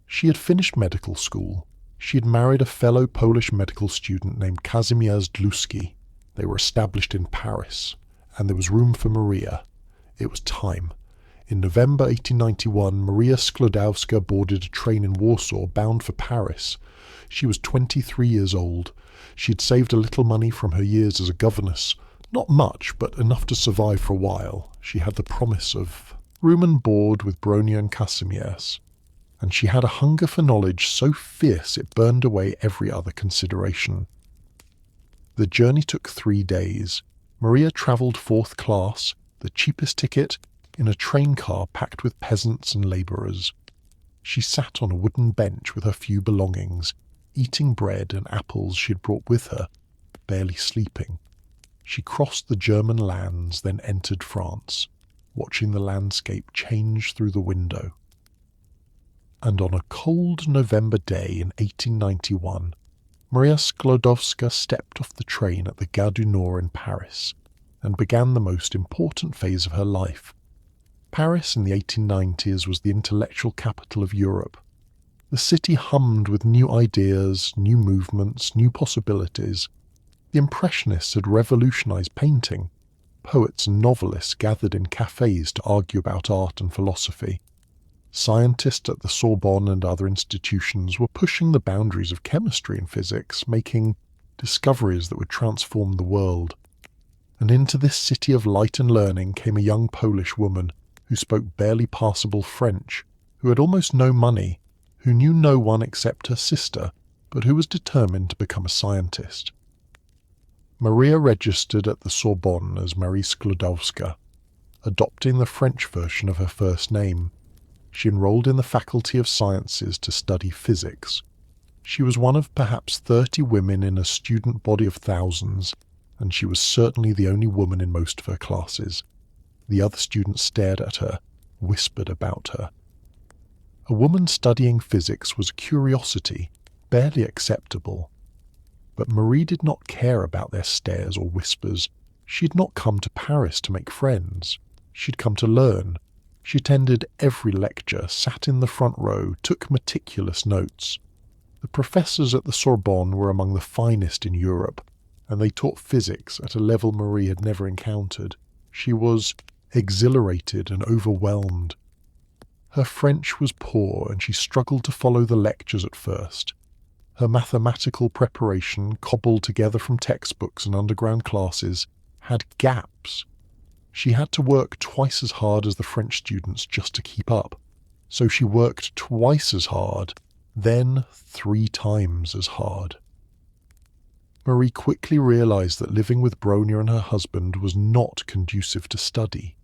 She had finished medical school. She had married a fellow Polish medical student named Kazimierz Dluski. They were established in Paris, and there was room for Maria. It was time. In November 1891, Maria Sklodowska boarded a train in Warsaw bound for Paris. She was 23 years old. She had saved a little money from her years as a governess. Not much, but enough to survive for a while. She had the promise of room and board with Bronia and Kazimierz. And she had a hunger for knowledge so fierce it burned away every other consideration. The journey took 3 days. Maria travelled 4th class, the cheapest ticket, in a train car packed with peasants and labourers. She sat on a wooden bench with her few belongings, eating bread and apples she had brought with her, barely sleeping. She crossed the German lands, then entered France, watching the landscape change through the window. And on a cold November day in 1891, Maria Sklodowska stepped off the train at the Gare du Nord in Paris and began the most important phase of her life. Paris in the 1890s was the intellectual capital of Europe. The city hummed with new ideas, new movements, new possibilities. The Impressionists had revolutionized painting. Poets and novelists gathered in cafes to argue about art and philosophy. Scientists at the Sorbonne and other institutions were pushing the boundaries of chemistry and physics, making discoveries that would transform the world. And into this city of light and learning came a young Polish woman who spoke barely passable French, who had almost no money, who knew no one except her sister, but who was determined to become a scientist. Maria registered at the Sorbonne as Marie Sklodowska, adopting the French version of her first name. She enrolled in the Faculty of Sciences to study physics. She was one of perhaps 30 women in a student body of thousands, and she was certainly the only woman in most of her classes. The other students stared at her, whispered about her. A woman studying physics was a curiosity, barely acceptable. But Marie did not care about their stares or whispers. She had not come to Paris to make friends. She'd come to learn. She attended every lecture, sat in the front row, took meticulous notes. The professors at the Sorbonne were among the finest in Europe, and they taught physics at a level Marie had never encountered. She was exhilarated and overwhelmed. Her French was poor, and she struggled to follow the lectures at first. Her mathematical preparation, cobbled together from textbooks and underground classes, had gaps. She had to work twice as hard as the French students just to keep up. So she worked twice as hard, then 3 times as hard. Marie quickly realized that living with Bronia and her husband was not conducive to study.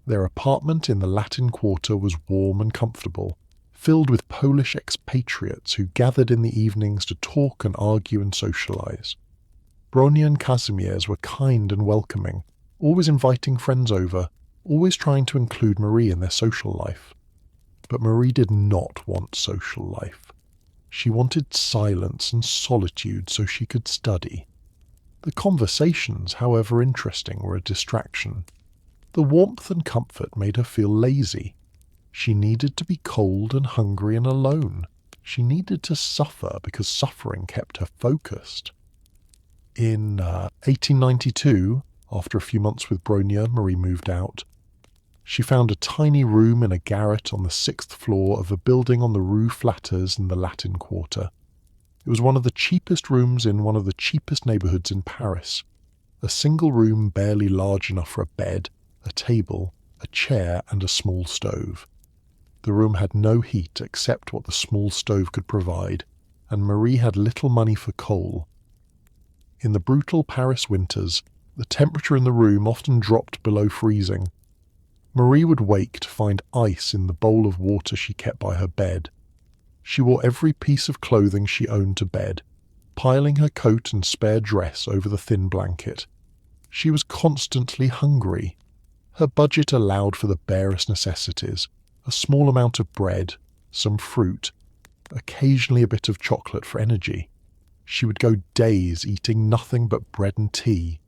Their apartment in the Latin Quarter was warm and comfortable, filled with Polish expatriates who gathered in the evenings to talk and argue and socialize. Bronia and Kazimierz were kind and welcoming, always inviting friends over, always trying to include Marie in their social life. But Marie did not want social life. She wanted silence and solitude so she could study. The conversations, however interesting, were a distraction. The warmth and comfort made her feel lazy. She needed to be cold and hungry and alone. She needed to suffer because suffering kept her focused. In 1892, after a few months with Bronia, Marie moved out. She found a tiny room in a garret on the 6th floor of a building on the Rue Flatters in the Latin Quarter. It was one of the cheapest rooms in one of the cheapest neighbourhoods in Paris. A single room barely large enough for a bed, a table, a chair and a small stove. The room had no heat except what the small stove could provide, and Marie had little money for coal. In the brutal Paris winters, the temperature in the room often dropped below freezing. Marie would wake to find ice in the bowl of water she kept by her bed. She wore every piece of clothing she owned to bed, piling her coat and spare dress over the thin blanket. She was constantly hungry. Her budget allowed for the barest necessities, a small amount of bread, some fruit, occasionally a bit of chocolate for energy. She would go days eating nothing but bread and tea.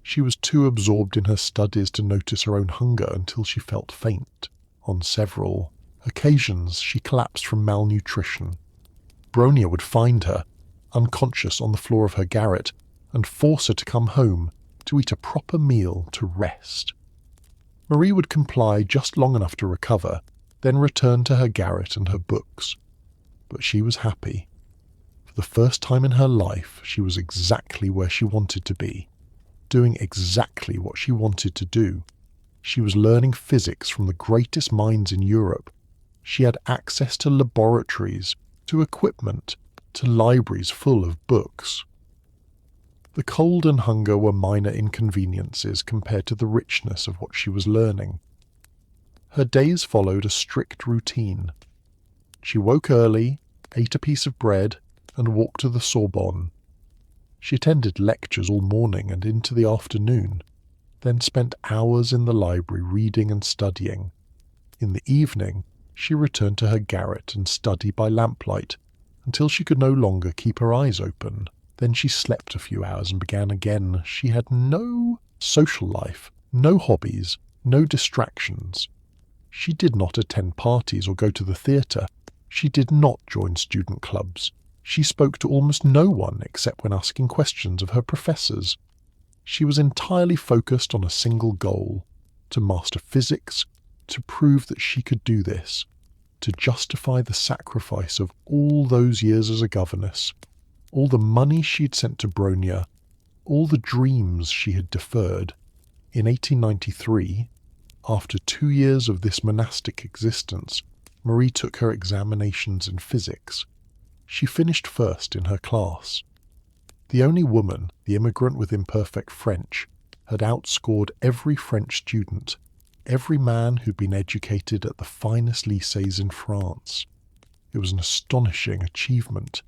She was too absorbed in her studies to notice her own hunger until she felt faint. On several occasions, she collapsed from malnutrition. Bronia would find her, unconscious on the floor of her garret, and force her to come home, to eat a proper meal, to rest. Marie would comply just long enough to recover, then return to her garret and her books. But she was happy. For the first time in her life, she was exactly where she wanted to be, doing exactly what she wanted to do. She was learning physics from the greatest minds in Europe. She had access to laboratories, to equipment, to libraries full of books. The cold and hunger were minor inconveniences compared to the richness of what she was learning. Her days followed a strict routine. She woke early, ate a piece of bread, and walked to the Sorbonne. She attended lectures all morning and into the afternoon, then spent hours in the library reading and studying. In the evening, she returned to her garret and studied by lamplight until she could no longer keep her eyes open. Then she slept a few hours and began again. She had no social life, no hobbies, no distractions. She did not attend parties or go to the theatre. She did not join student clubs. She spoke to almost no one except when asking questions of her professors. She was entirely focused on a single goal: to master physics, to prove that she could do this, to justify the sacrifice of all those years as a governess, all the money she had sent to Bronia, all the dreams she had deferred. In 1893, after 2 years of this monastic existence, Marie took her examinations in physics. She finished first in her class. The only woman, the immigrant with imperfect French, had outscored every French student, every man who'd been educated at the finest lycées in France. It was an astonishing achievement.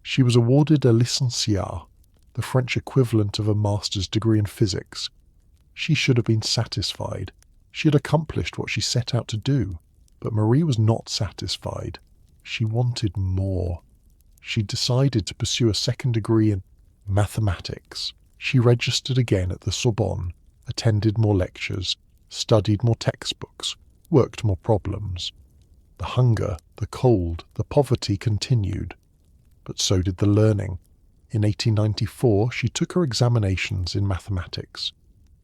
She was awarded a licenciat, the French equivalent of a master's degree in physics. She should have been satisfied. She had accomplished what she set out to do, but Marie was not satisfied. She wanted more. She decided to pursue a second degree in mathematics. She registered again at the Sorbonne, attended more lectures, studied more textbooks, worked more problems. The hunger, the cold, the poverty continued, but so did the learning. In 1894, she took her examinations in mathematics.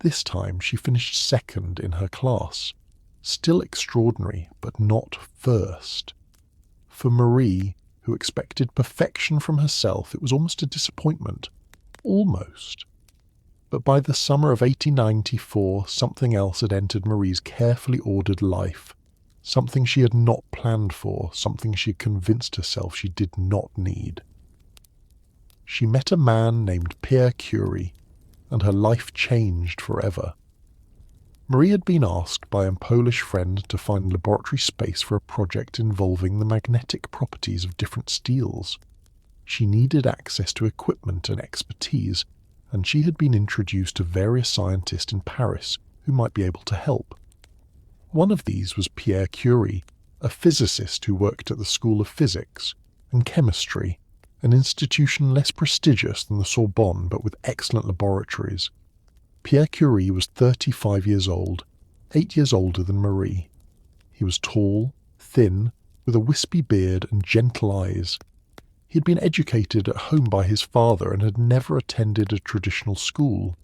This time she finished second in her class. Still extraordinary, but not first. For Marie, who expected perfection from herself, it was almost a disappointment. Almost. But by the summer of 1894, something else had entered Marie's carefully ordered life. Something she had not planned for, something she had convinced herself she did not need. She met a man named Pierre Curie, and her life changed forever. Marie had been asked by a Polish friend to find laboratory space for a project involving the magnetic properties of different steels. She needed access to equipment and expertise, and she had been introduced to various scientists in Paris who might be able to help. One of these was Pierre Curie, a physicist who worked at the School of Physics and Chemistry, an institution less prestigious than the Sorbonne but with excellent laboratories. Pierre Curie was 35 years old, 8 years older than Marie. He was tall, thin, with a wispy beard and gentle eyes. He had been educated at home by his father and had never attended a traditional school.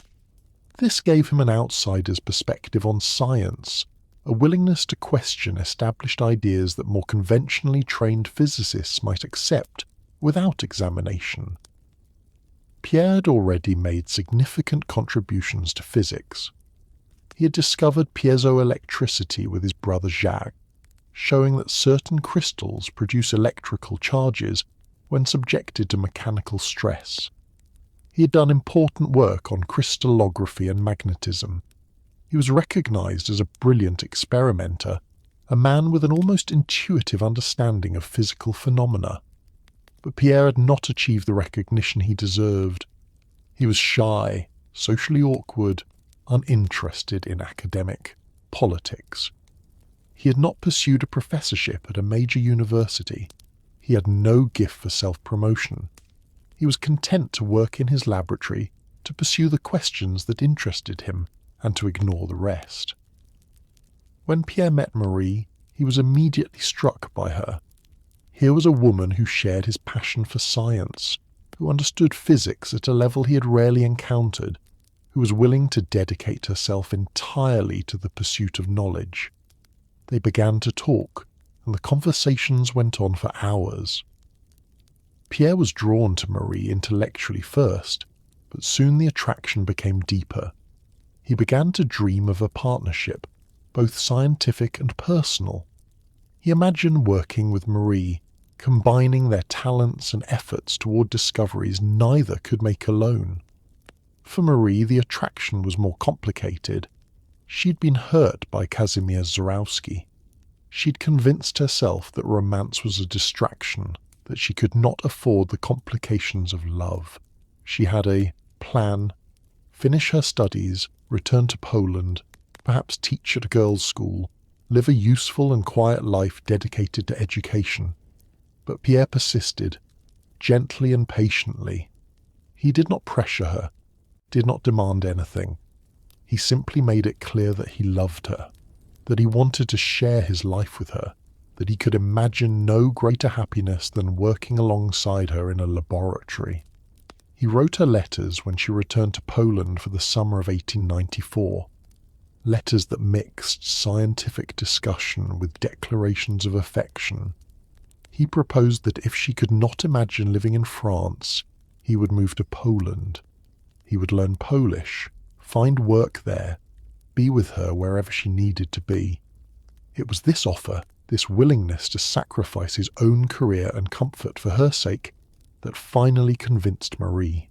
This gave him an outsider's perspective on science, a willingness to question established ideas that more conventionally trained physicists might accept without examination. Pierre had already made significant contributions to physics. He had discovered piezoelectricity with his brother Jacques, showing that certain crystals produce electrical charges when subjected to mechanical stress. He had done important work on crystallography and magnetism. He was recognized as a brilliant experimenter, a man with an almost intuitive understanding of physical phenomena. But Pierre had not achieved the recognition he deserved. He was shy, socially awkward, uninterested in academic politics. He had not pursued a professorship at a major university. He had no gift for self-promotion. He was content to work in his laboratory, to pursue the questions that interested him, and to ignore the rest. When Pierre met Marie, he was immediately struck by her. Here was a woman who shared his passion for science, who understood physics at a level he had rarely encountered, who was willing to dedicate herself entirely to the pursuit of knowledge. They began to talk, and the conversations went on for hours. Pierre was drawn to Marie intellectually first, but soon the attraction became deeper. He began to dream of a partnership, both scientific and personal. He imagined working with Marie, combining their talents and efforts toward discoveries neither could make alone. For Marie, the attraction was more complicated. She'd been hurt by Kazimierz Zarowski. She'd convinced herself that romance was a distraction, that she could not afford the complications of love. She had a plan: finish her studies, return to Poland, perhaps teach at a girls' school, live a useful and quiet life dedicated to education. But Pierre persisted, gently and patiently. He did not pressure her, did not demand anything. He simply made it clear that he loved her. that he wanted to share his life with her, that he could imagine no greater happiness than working alongside her in a laboratory. He wrote her letters when she returned to Poland for the summer of 1894, letters that mixed scientific discussion with declarations of affection. He proposed that if she could not imagine living in France, he would move to Poland. He would learn Polish, find work there, be with her wherever she needed to be. It was this offer, this willingness to sacrifice his own career and comfort for her sake, that finally convinced Marie.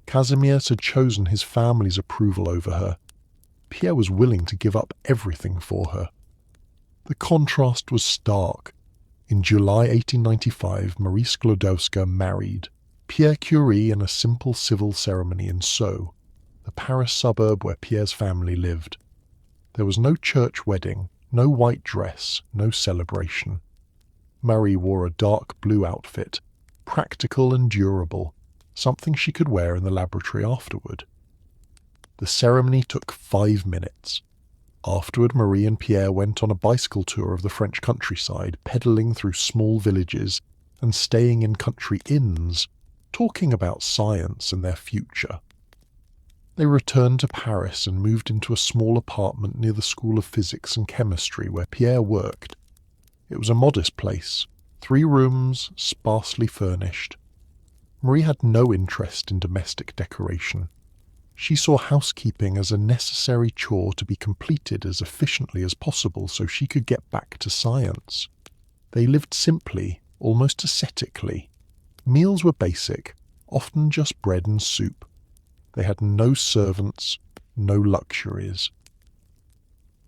Kazimierz had chosen his family's approval over her. Pierre was willing to give up everything for her. The contrast was stark. In July 1895, Marie Sklodowska married Pierre Curie in a simple civil ceremony in Sceaux, the Paris suburb where Pierre's family lived. There was no church wedding, no white dress, no celebration. Marie wore a dark blue outfit, practical and durable, something she could wear in the laboratory afterward. The ceremony took 5 minutes. Afterward, Marie and Pierre went on a bicycle tour of the French countryside, pedalling through small villages and staying in country inns, talking about science and their future. They returned to Paris and moved into a small apartment near the School of Physics and Chemistry where Pierre worked. It was a modest place, 3 rooms, sparsely furnished. Marie had no interest in domestic decoration. She saw housekeeping as a necessary chore to be completed as efficiently as possible so she could get back to science. They lived simply, almost ascetically. Meals were basic, often just bread and soup. They had no servants, no luxuries.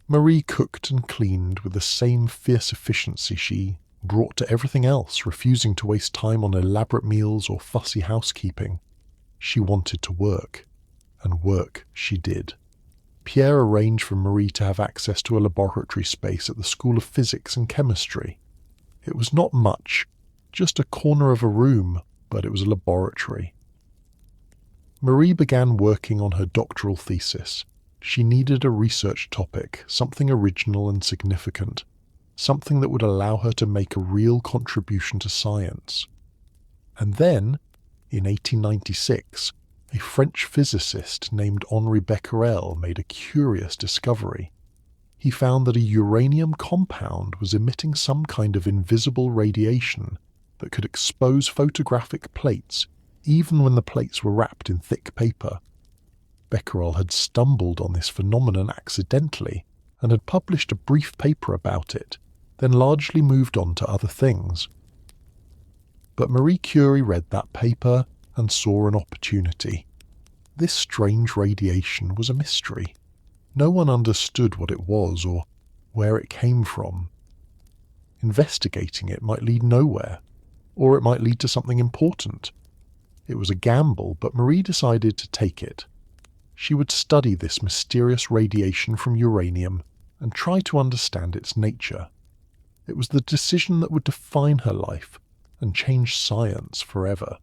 Marie cooked and cleaned with the same fierce efficiency she brought to everything else, refusing to waste time on elaborate meals or fussy housekeeping. She wanted to work, and work she did. Pierre arranged for Marie to have access to a laboratory space at the School of Physics and Chemistry. It was not much, just a corner of a room, but it was a laboratory. Marie began working on her doctoral thesis. She needed a research topic, something original and significant, something that would allow her to make a real contribution to science. And then, in 1896, a French physicist named Henri Becquerel made a curious discovery. He found that a uranium compound was emitting some kind of invisible radiation that could expose photographic plates even when the plates were wrapped in thick paper. Becquerel had stumbled on this phenomenon accidentally and had published a brief paper about it, then largely moved on to other things. But Marie Curie read that paper and saw an opportunity. This strange radiation was a mystery. No one understood what it was or where it came from. Investigating it might lead nowhere, or it might lead to something important. It was a gamble, but Marie decided to take it. She would study this mysterious radiation from uranium and try to understand its nature. It was the decision that would define her life and change science forever.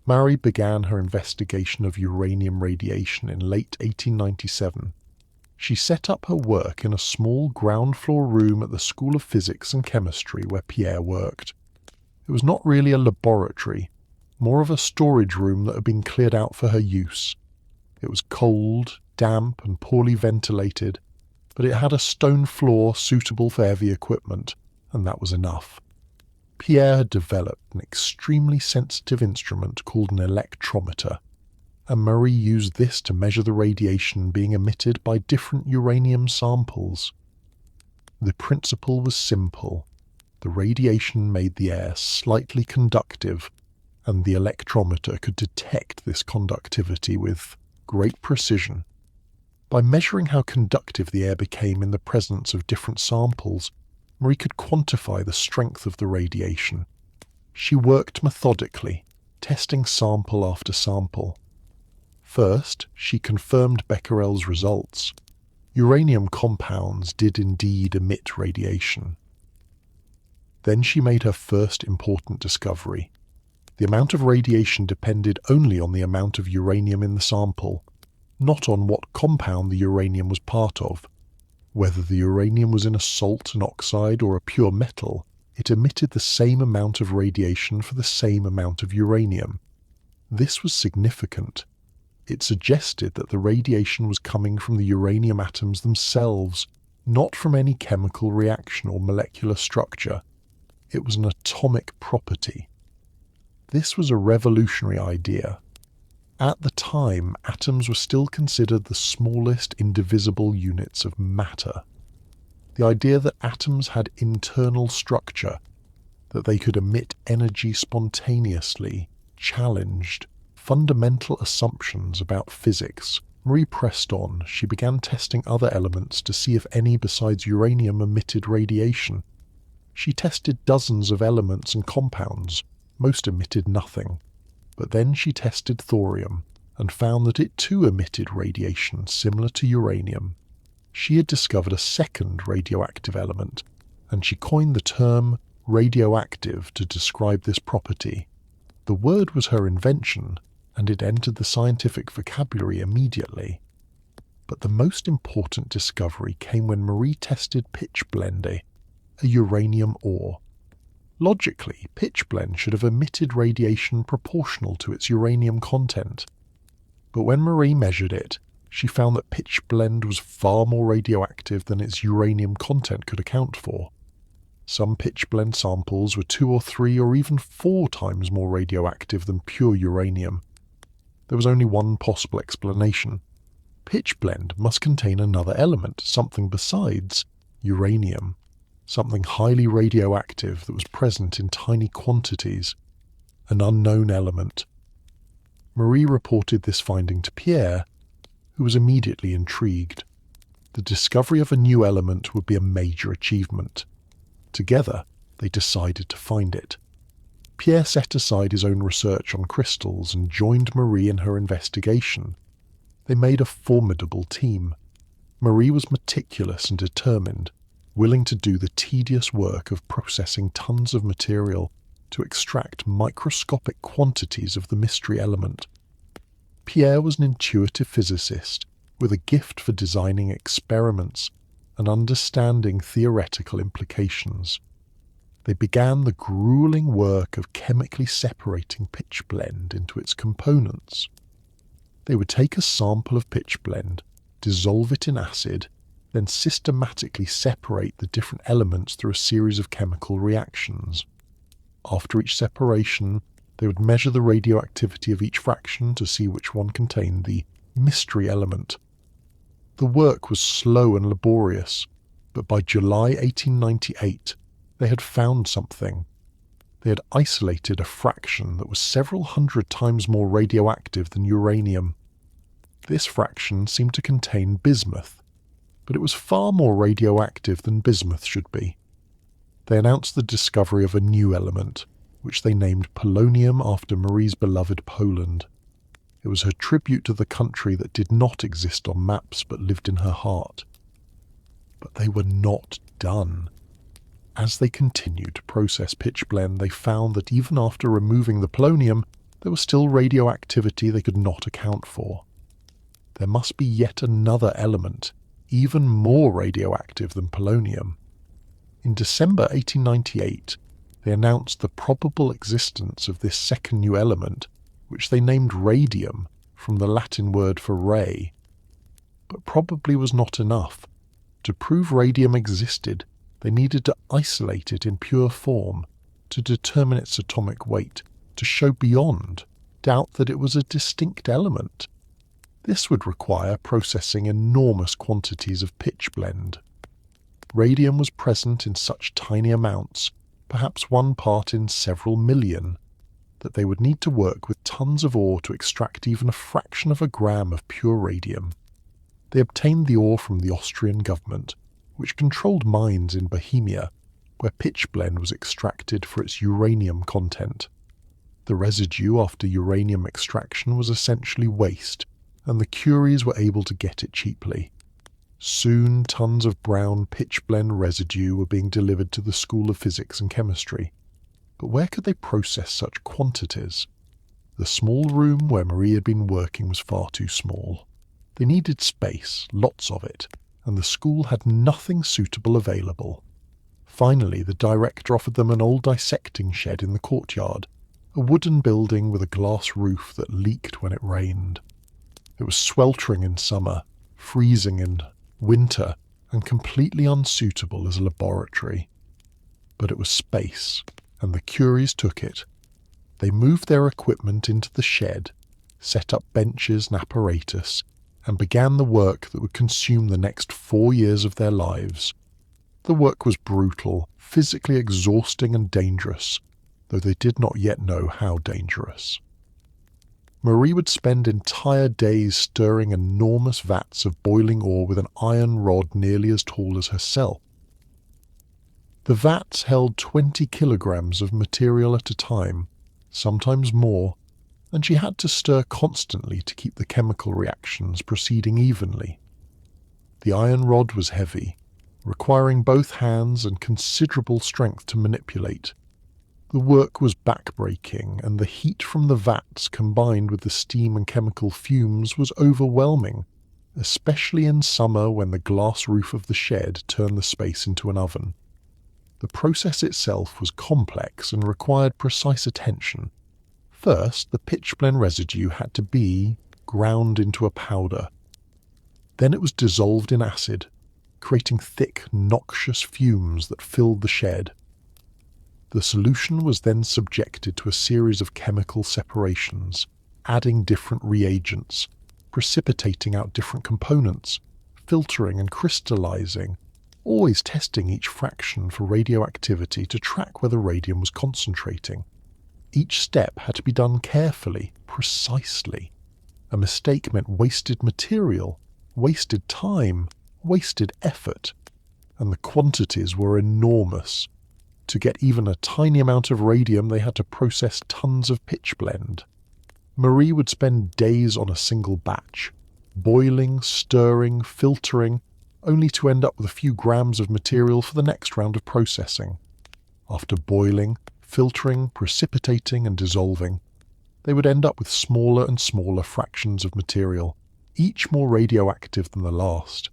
Marie began her investigation of uranium radiation in late 1897. She set up her work in a small ground-floor room at the School of Physics and Chemistry where Pierre worked. It was not really a laboratory, more of a storage room that had been cleared out for her use. It was cold, damp, and poorly ventilated, but it had a stone floor suitable for heavy equipment, and that was enough. Pierre had developed an extremely sensitive instrument called an electrometer, and Marie used this to measure the radiation being emitted by different uranium samples. The principle was simple. The radiation made the air slightly conductive, and the electrometer could detect this conductivity with great precision. By measuring how conductive the air became in the presence of different samples, Marie could quantify the strength of the radiation. She worked methodically, testing sample after sample. First, she confirmed Becquerel's results. Uranium compounds did indeed emit radiation. Then she made her first important discovery. The amount of radiation depended only on the amount of uranium in the sample, not on what compound the uranium was part of. Whether the uranium was in a salt, an oxide, or a pure metal, it emitted the same amount of radiation for the same amount of uranium. This was significant. It suggested that the radiation was coming from the uranium atoms themselves, not from any chemical reaction or molecular structure. It was an atomic property. This was a revolutionary idea. At the time, atoms were still considered the smallest indivisible units of matter. The idea that atoms had internal structure, that they could emit energy spontaneously, challenged fundamental assumptions about physics. Marie pressed on. She began testing other elements to see if any besides uranium emitted radiation. She tested dozens of elements and compounds. Most emitted nothing. But then she tested thorium and found that it too emitted radiation similar to uranium. She had discovered a second radioactive element, and she coined the term radioactive to describe this property. The word was her invention, and it entered the scientific vocabulary immediately. But the most important discovery came when Marie tested pitchblende, a uranium ore. Logically, pitchblende should have emitted radiation proportional to its uranium content. But when Marie measured it, she found that pitchblende was far more radioactive than its uranium content could account for. Some pitchblende samples were 2 or 3 or even 4 times more radioactive than pure uranium. There was only one possible explanation. Pitchblende must contain another element, something besides uranium, something highly radioactive that was present in tiny quantities, an unknown element. Marie reported this finding to Pierre, who was immediately intrigued. The discovery of a new element would be a major achievement. Together, they decided to find it. Pierre set aside his own research on crystals and joined Marie in her investigation. They made a formidable team. Marie was meticulous and determined, willing to do the tedious work of processing tons of material to extract microscopic quantities of the mystery element. Pierre was an intuitive physicist with a gift for designing experiments and understanding theoretical implications. They began the grueling work of chemically separating pitchblende into its components. They would take a sample of pitchblende, dissolve it in acid, then systematically separate the different elements through a series of chemical reactions. After each separation, they would measure the radioactivity of each fraction to see which one contained the mystery element. The work was slow and laborious, but by July 1898, they had found something. They had isolated a fraction that was several hundred times more radioactive than uranium. This fraction seemed to contain bismuth, but it was far more radioactive than bismuth should be. They announced the discovery of a new element, which they named polonium after Marie's beloved Poland. It was her tribute to the country that did not exist on maps but lived in her heart. But they were not done. As they continued to process pitchblende, they found that even after removing the polonium, there was still radioactivity they could not account for. There must be yet another element, even more radioactive than polonium. In December 1898, they announced the probable existence of this second new element, which they named radium, from the Latin word for ray. But probably was not enough. To prove radium existed, they needed to isolate it in pure form, to determine its atomic weight, to show beyond doubt that it was a distinct element. This would require processing enormous quantities of pitchblende. Radium was present in such tiny amounts, perhaps 1 part in several million, that they would need to work with tons of ore to extract even a fraction of a gram of pure radium. They obtained the ore from the Austrian government, which controlled mines in Bohemia, where pitchblende was extracted for its uranium content. The residue after uranium extraction was essentially waste, and the Curies were able to get it cheaply. Soon tons of brown pitchblende residue were being delivered to the School of Physics and Chemistry. But where could they process such quantities? The small room where Marie had been working was far too small. They needed space, lots of it, and the school had nothing suitable available. Finally, the director offered them an old dissecting shed in the courtyard, a wooden building with a glass roof that leaked when it rained. It was sweltering in summer, freezing in winter, and completely unsuitable as a laboratory. But it was space, and the Curies took it. They moved their equipment into the shed, set up benches and apparatus, and began the work that would consume the next 4 years of their lives. The work was brutal, physically exhausting and dangerous, though they did not yet know how dangerous. Marie would spend entire days stirring enormous vats of boiling ore with an iron rod nearly as tall as herself. The vats held 20 kilograms of material at a time, sometimes more, and she had to stir constantly to keep the chemical reactions proceeding evenly. The iron rod was heavy, requiring both hands and considerable strength to manipulate. The work was back-breaking, and the heat from the vats combined with the steam and chemical fumes was overwhelming, especially in summer when the glass roof of the shed turned the space into an oven. The process itself was complex and required precise attention. First, the pitchblende residue had to be ground into a powder. Then it was dissolved in acid, creating thick, noxious fumes that filled the shed. The solution was then subjected to a series of chemical separations, adding different reagents, precipitating out different components, filtering and crystallizing, always testing each fraction for radioactivity to track where the radium was concentrating. Each step had to be done carefully, precisely. A mistake meant wasted material, wasted time, wasted effort, and the quantities were enormous. To get even a tiny amount of radium, they had to process tons of pitchblende. Marie would spend days on a single batch, boiling, stirring, filtering, only to end up with a few grams of material for the next round of processing. After boiling, filtering, precipitating and dissolving, they would end up with smaller and smaller fractions of material, each more radioactive than the last.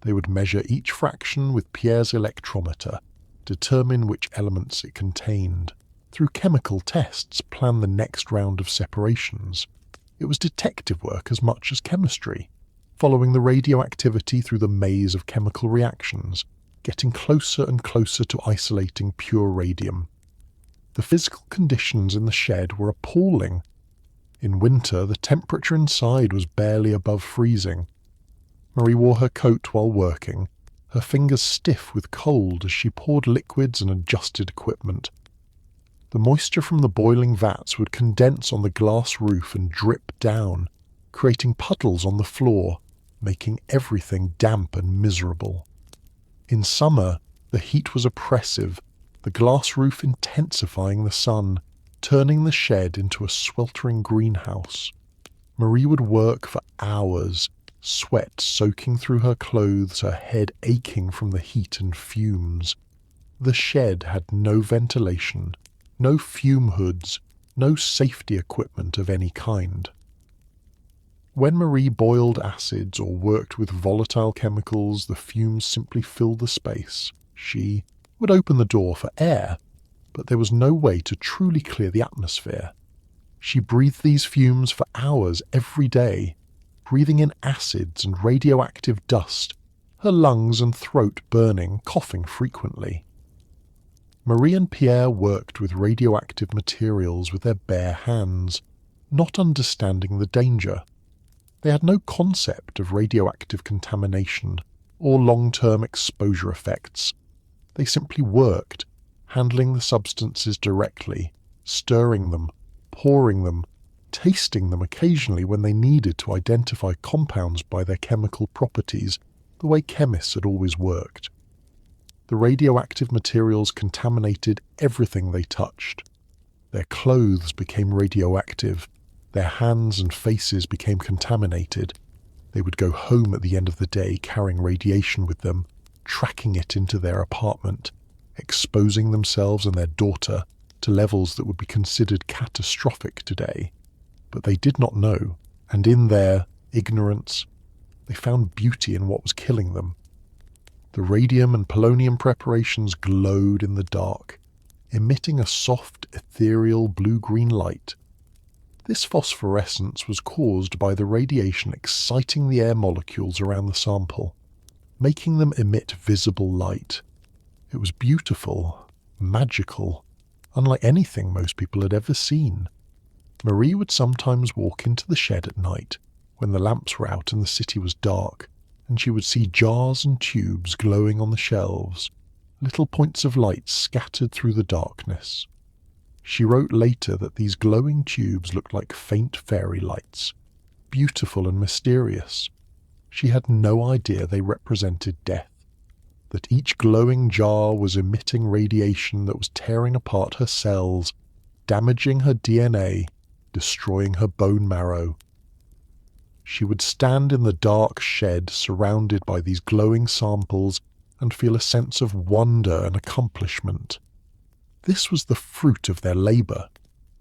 They would measure each fraction with Pierre's electrometer, determine which elements it contained, through chemical tests plan the next round of separations. It was detective work as much as chemistry, following the radioactivity through the maze of chemical reactions, getting closer and closer to isolating pure radium. The physical conditions in the shed were appalling. In winter, the temperature inside was barely above freezing. Marie wore her coat while working, her fingers stiff with cold as she poured liquids and adjusted equipment. The moisture from the boiling vats would condense on the glass roof and drip down, creating puddles on the floor, making everything damp and miserable. In summer, the heat was oppressive, the glass roof intensifying the sun, turning the shed into a sweltering greenhouse. Marie would work for hours, sweat soaking through her clothes, her head aching from the heat and fumes. The shed had no ventilation, no fume hoods, no safety equipment of any kind. When Marie boiled acids or worked with volatile chemicals, the fumes simply filled the space. She would open the door for air, but there was no way to truly clear the atmosphere. She breathed these fumes for hours every day, breathing in acids and radioactive dust, her lungs and throat burning, coughing frequently. Marie and Pierre worked with radioactive materials with their bare hands, not understanding the danger. They had no concept of radioactive contamination or long-term exposure effects. They simply worked, handling the substances directly, stirring them, pouring them, tasting them occasionally when they needed to identify compounds by their chemical properties, the way chemists had always worked. The radioactive materials contaminated everything they touched. Their clothes became radioactive, their hands and faces became contaminated. They would go home at the end of the day carrying radiation with them, tracking it into their apartment, exposing themselves and their daughter to levels that would be considered catastrophic today. But they did not know, and in their ignorance, they found beauty in what was killing them, The radium and polonium preparations glowed in the dark, emitting a soft, ethereal blue-green light. This phosphorescence was caused by the radiation exciting the air molecules around the sample, making them emit visible light. It was beautiful, magical, unlike anything most people had ever seen. Marie would sometimes walk into the shed at night, when the lamps were out and the city was dark, and she would see jars and tubes glowing on the shelves, little points of light scattered through the darkness. She wrote later that these glowing tubes looked like faint fairy lights, beautiful and mysterious. She had no idea they represented death, that each glowing jar was emitting radiation that was tearing apart her cells, damaging her DNA, destroying her bone marrow. She would stand in the dark shed surrounded by these glowing samples and feel a sense of wonder and accomplishment. This was the fruit of their labour,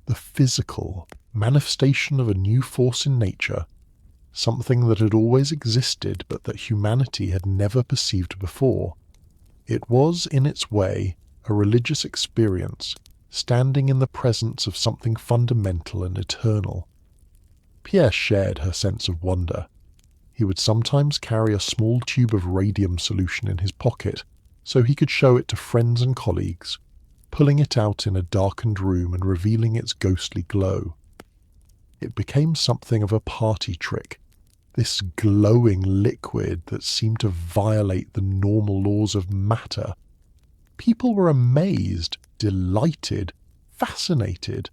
the physical manifestation of a new force in nature, something that had always existed but that humanity had never perceived before. It was, in its way, a religious experience, standing in the presence of something fundamental and eternal. Pierre shared her sense of wonder. He would sometimes carry a small tube of radium solution in his pocket so he could show it to friends and colleagues, pulling it out in a darkened room and revealing its ghostly glow. It became something of a party trick, this glowing liquid that seemed to violate the normal laws of matter. People were amazed, delighted, fascinated.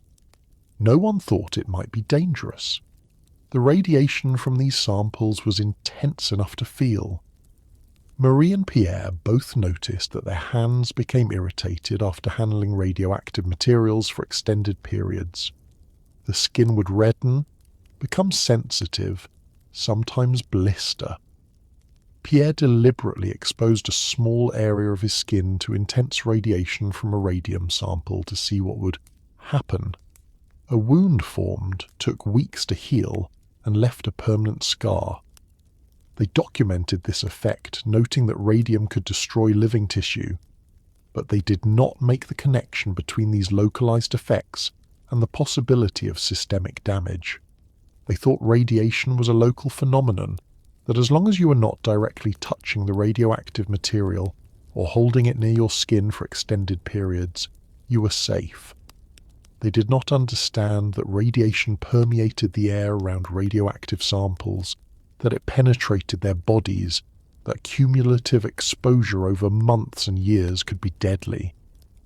No one thought it might be dangerous. The radiation from these samples was intense enough to feel. Marie and Pierre both noticed that their hands became irritated after handling radioactive materials for extended periods. The skin would redden, become sensitive, sometimes blister. Pierre deliberately exposed a small area of his skin to intense radiation from a radium sample to see what would happen. A wound formed, took weeks to heal, and left a permanent scar. They documented this effect, noting that radium could destroy living tissue, but they did not make the connection between these localized effects and the possibility of systemic damage. They thought radiation was a local phenomenon, that as long as you were not directly touching the radioactive material or holding it near your skin for extended periods, you were safe. They did not understand that radiation permeated the air around radioactive samples, that it penetrated their bodies, that cumulative exposure over months and years could be deadly.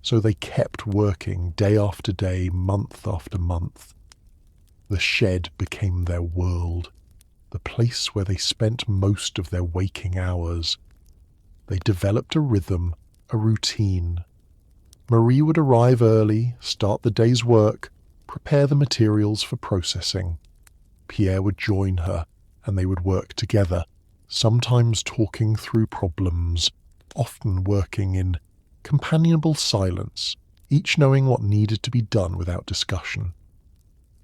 So they kept working day after day, month after month. The shed became their world, the place where they spent most of their waking hours. They developed a rhythm, a routine. Marie would arrive early, start the day's work, prepare the materials for processing. Pierre would join her, and they would work together, sometimes talking through problems, often working in companionable silence, each knowing what needed to be done without discussion.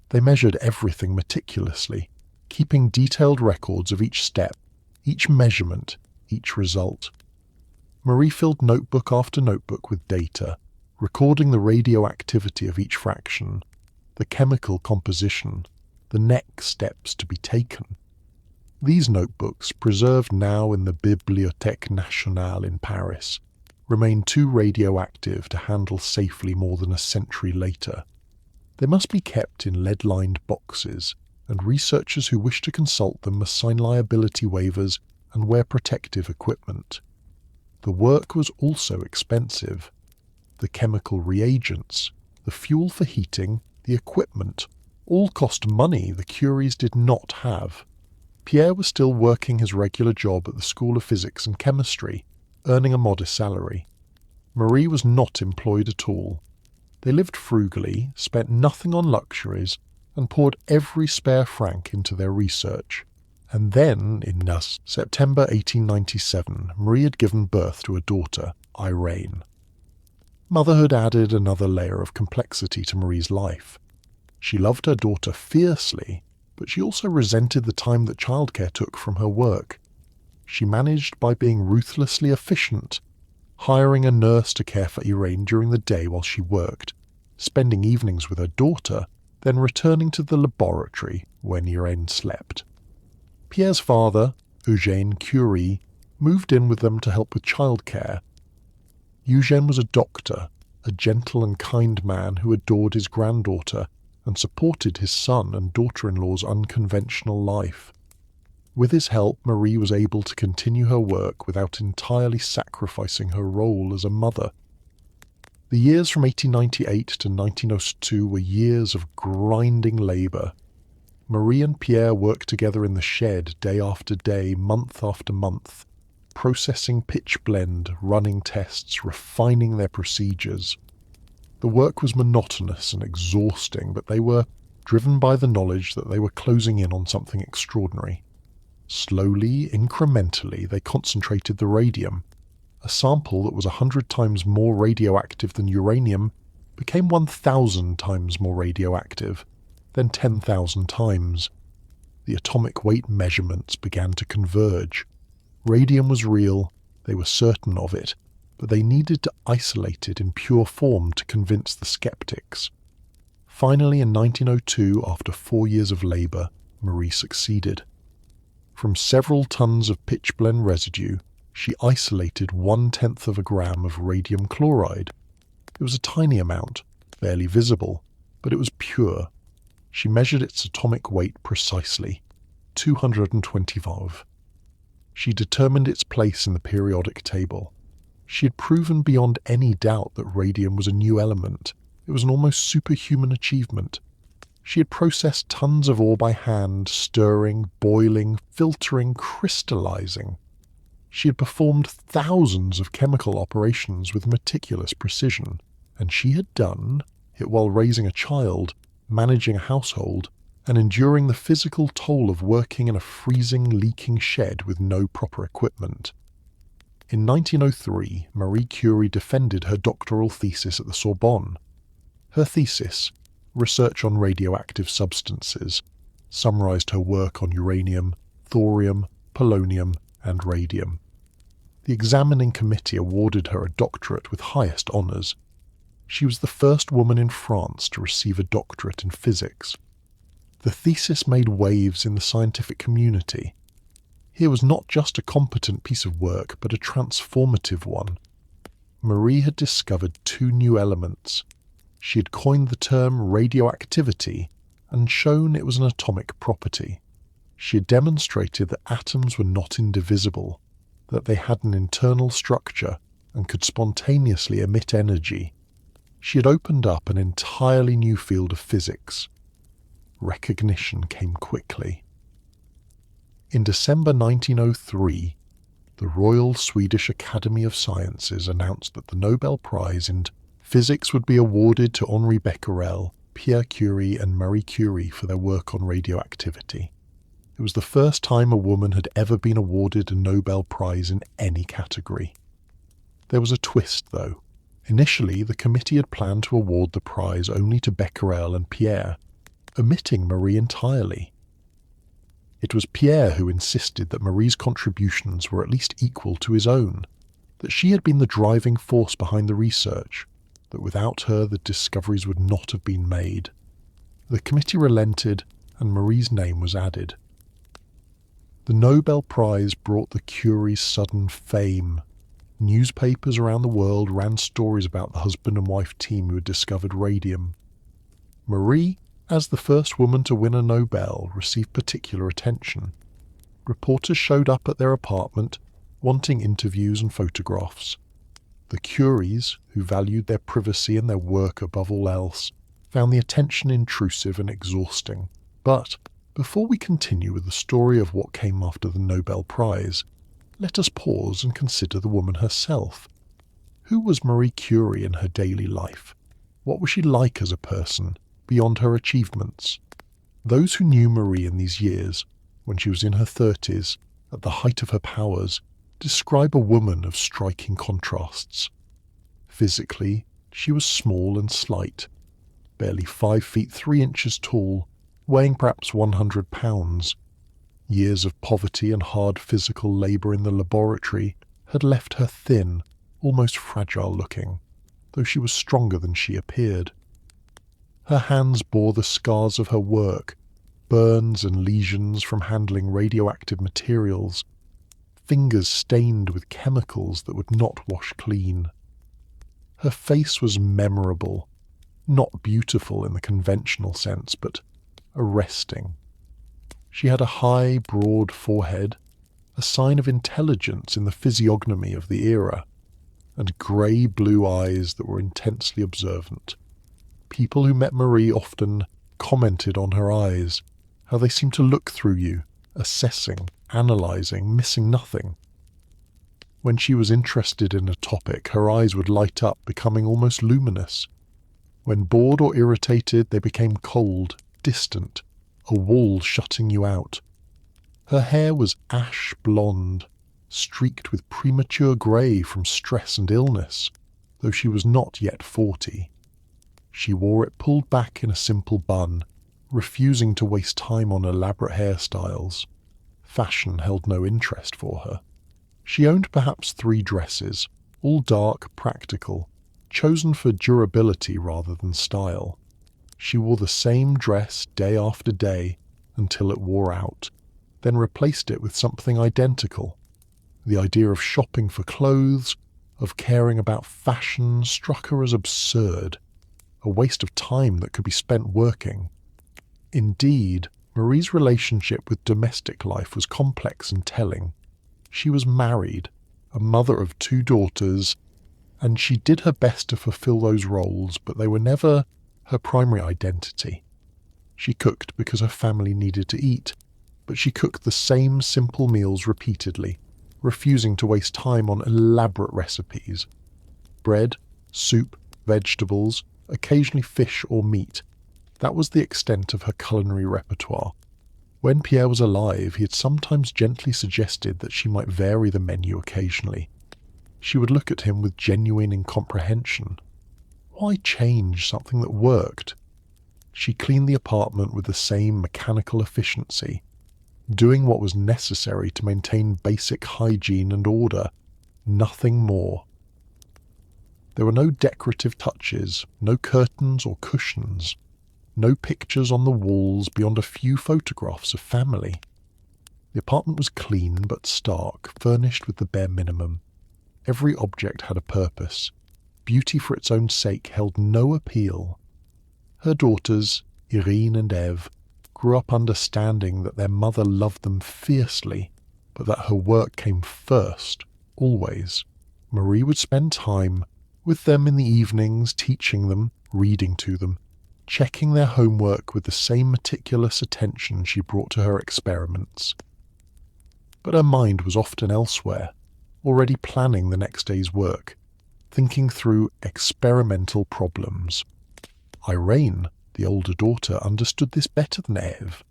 They measured everything meticulously, keeping detailed records of each step, each measurement, each result. Marie filled notebook after notebook with data, recording the radioactivity of each fraction, the chemical composition, the next steps to be taken. These notebooks, preserved now in the Bibliothèque Nationale in Paris, remain too radioactive to handle safely more than a century later. They must be kept in lead-lined boxes, and researchers who wish to consult them must sign liability waivers and wear protective equipment. The work was also expensive. The chemical reagents, the fuel for heating, the equipment, all cost money the Curies did not have. Pierre was still working his regular job at the School of Physics and Chemistry, earning a modest salary. Marie was not employed at all. They lived frugally, spent nothing on luxuries, and poured every spare franc into their research. And then, in September 1897, Marie had given birth to a daughter, Irene. Motherhood added another layer of complexity to Marie's life. She loved her daughter fiercely, but she also resented the time that childcare took from her work. she managed by being ruthlessly efficient, hiring a nurse to care for Irene during the day while she worked, spending evenings with her daughter, then returning to the laboratory when Irene slept. Pierre's father, Eugène Curie, moved in with them to help with childcare. Eugène was a doctor, a gentle and kind man who adored his granddaughter and supported his son and daughter-in-law's unconventional life. With his help, Marie was able to continue her work without entirely sacrificing her role as a mother. The years from 1898 to 1902 were years of grinding labour. Marie and Pierre worked together in the shed day after day, month after month, processing pitch blende, running tests, refining their procedures. The work was monotonous and exhausting, but they were driven by the knowledge that they were closing in on something extraordinary. Slowly, incrementally, they concentrated the radium. A sample that was 100 times more radioactive than uranium became 1,000 times more radioactive, then 10,000 times. The atomic weight measurements began to converge. Radium was real, they were certain of it, but they needed to isolate it in pure form to convince the skeptics. Finally, in 1902, after 4 years of labour, Marie succeeded. From several tons of pitchblende residue, she isolated 1/10 of a gram of radium chloride. It was a tiny amount, barely visible, but it was pure. She measured its atomic weight precisely, 225. She determined its place in the periodic table. She had proven beyond any doubt that radium was a new element. It was an almost superhuman achievement. She had processed tons of ore by hand, stirring, boiling, filtering, crystallizing. She had performed thousands of chemical operations with meticulous precision, and she had done it while raising a child, managing a household, and enduring the physical toll of working in a freezing, leaking shed with no proper equipment. In 1903, Marie Curie defended her doctoral thesis at the Sorbonne. Her thesis, Research on Radioactive Substances, summarized her work on uranium, thorium, polonium, and radium. The examining committee awarded her a doctorate with highest honors. She was the first woman in France to receive a doctorate in physics. The thesis made waves in the scientific community. Here was not just a competent piece of work, but a transformative one. Marie had discovered 2 new elements. She had coined the term radioactivity and shown it was an atomic property. She had demonstrated that atoms were not indivisible, that they had an internal structure and could spontaneously emit energy. She had opened up an entirely new field of physics. Recognition came quickly. In December 1903, the Royal Swedish Academy of Sciences announced that the Nobel Prize in Physics would be awarded to Henri Becquerel, Pierre Curie, and Marie Curie for their work on radioactivity. It was the first time a woman had ever been awarded a Nobel Prize in any category. There was a twist, though. Initially, the committee had planned to award the prize only to Becquerel and Pierre, omitting Marie entirely. It was Pierre who insisted that Marie's contributions were at least equal to his own, that she had been the driving force behind the research, that without her the discoveries would not have been made. The committee relented, and Marie's name was added. The Nobel Prize brought the Curie's sudden fame. Newspapers around the world ran stories about the husband and wife team who had discovered radium. Marie, as the first woman to win a Nobel, received particular attention. Reporters showed up at their apartment, wanting interviews and photographs. The Curies, who valued their privacy and their work above all else, found the attention intrusive and exhausting. But before we continue with the story of what came after the Nobel Prize, let us pause and consider the woman herself. Who was Marie Curie in her daily life? What was she like as a person, beyond her achievements? Those who knew Marie in these years, when she was in her 30s, at the height of her powers, describe a woman of striking contrasts. Physically, she was small and slight, barely 5 feet 3 inches tall, weighing perhaps 100 pounds. Years of poverty and hard physical labour in the laboratory had left her thin, almost fragile looking, though she was stronger than she appeared. Her hands bore the scars of her work, burns and lesions from handling radioactive materials, fingers stained with chemicals that would not wash clean. Her face was memorable, not beautiful in the conventional sense, but arresting. She had a high, broad forehead, a sign of intelligence in the physiognomy of the era, and grey-blue eyes that were intensely observant. People who met Marie often commented on her eyes, how they seemed to look through you, assessing, analysing, missing nothing. When she was interested in a topic, her eyes would light up, becoming almost luminous. When bored or irritated, they became cold, distant, a wall shutting you out. Her hair was ash blonde, streaked with premature grey from stress and illness, though she was not yet 40. She wore it pulled back in a simple bun, refusing to waste time on elaborate hairstyles. Fashion held no interest for her. She owned perhaps 3 dresses, all dark, practical, chosen for durability rather than style. She wore the same dress day after day until it wore out, then replaced it with something identical. The idea of shopping for clothes, of caring about fashion, struck her as absurd, a waste of time that could be spent working. Indeed, Marie's relationship with domestic life was complex and telling. She was married, a mother of 2 daughters, and she did her best to fulfill those roles, but they were never her primary identity. She cooked because her family needed to eat, but she cooked the same simple meals repeatedly, refusing to waste time on elaborate recipes. Bread, soup, vegetables, occasionally fish or meat. That was the extent of her culinary repertoire. When Pierre was alive, he had sometimes gently suggested that she might vary the menu occasionally. She would look at him with genuine incomprehension. Why change something that worked? She cleaned the apartment with the same mechanical efficiency, doing what was necessary to maintain basic hygiene and order, nothing more. There were no decorative touches, no curtains or cushions, no pictures on the walls beyond a few photographs of family. The apartment was clean but stark, furnished with the bare minimum. Every object had a purpose. Beauty for its own sake held no appeal. Her daughters, Irene and Eve, grew up understanding that their mother loved them fiercely, but that her work came first, always. Marie would spend time with them in the evenings, teaching them, reading to them, checking their homework with the same meticulous attention she brought to her experiments. But her mind was often elsewhere, already planning the next day's work, thinking through experimental problems. Irene, the older daughter, understood this better than Eve.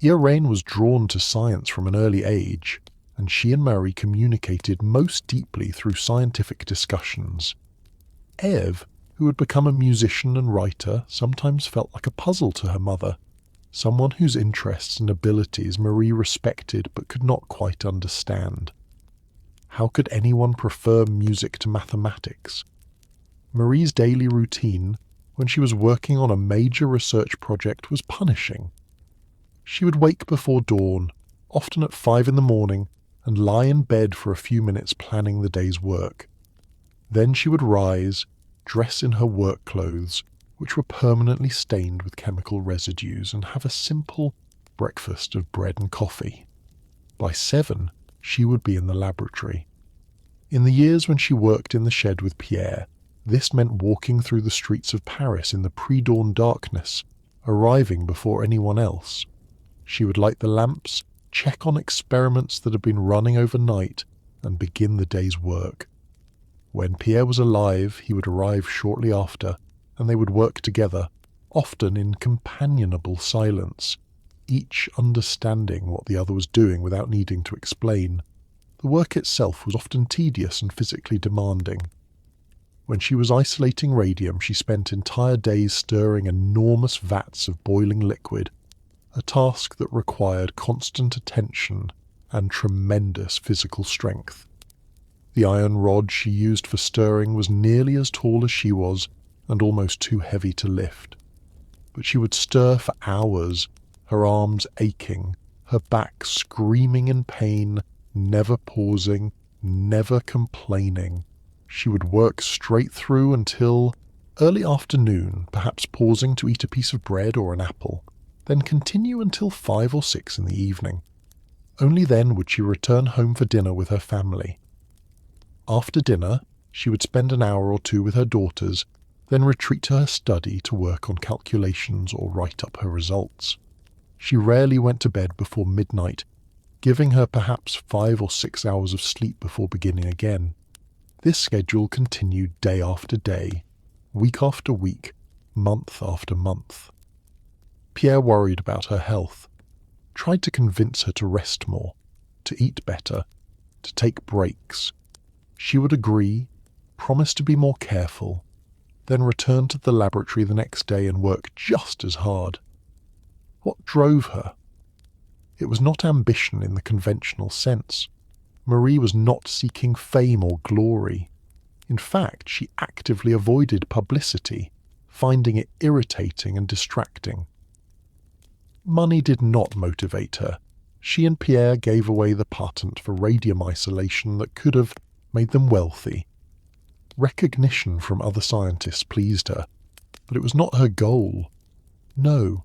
Irene was drawn to science from an early age, and she and Marie communicated most deeply through scientific discussions. Eve, who had become a musician and writer, sometimes felt like a puzzle to her mother, someone whose interests and abilities Marie respected but could not quite understand. How could anyone prefer music to mathematics? Marie's daily routine, when she was working on a major research project, was punishing. She would wake before dawn, often at 5 a.m, and lie in bed for a few minutes planning the day's work. Then she would rise, dress in her work clothes, which were permanently stained with chemical residues, and have a simple breakfast of bread and coffee. By 7, she would be in the laboratory. In the years when she worked in the shed with Pierre, this meant walking through the streets of Paris in the pre-dawn darkness, arriving before anyone else. She would light the lamps, check on experiments that had been running overnight, and begin the day's work. When Pierre was alive, he would arrive shortly after, and they would work together, often in companionable silence, each understanding what the other was doing without needing to explain. The work itself was often tedious and physically demanding. When she was isolating radium, she spent entire days stirring enormous vats of boiling liquid, a task that required constant attention and tremendous physical strength. The iron rod she used for stirring was nearly as tall as she was and almost too heavy to lift. But she would stir for hours, her arms aching, her back screaming in pain, never pausing, never complaining. She would work straight through until early afternoon, perhaps pausing to eat a piece of bread or an apple, then continue until 5 or 6 in the evening. Only then would she return home for dinner with her family. After dinner, she would spend an hour or two with her daughters, then retreat to her study to work on calculations or write up her results. She rarely went to bed before midnight, giving her perhaps 5 or 6 hours of sleep before beginning again. This schedule continued day after day, week after week, month after month. Pierre worried about her health, tried to convince her to rest more, to eat better, to take breaks. She would agree, promise to be more careful, then return to the laboratory the next day and work just as hard. What drove her? It was not ambition in the conventional sense. Marie was not seeking fame or glory. In fact, she actively avoided publicity, finding it irritating and distracting. Money did not motivate her. She and Pierre gave away the patent for radium isolation that could have made them wealthy. Recognition from other scientists pleased her, but it was not her goal. No,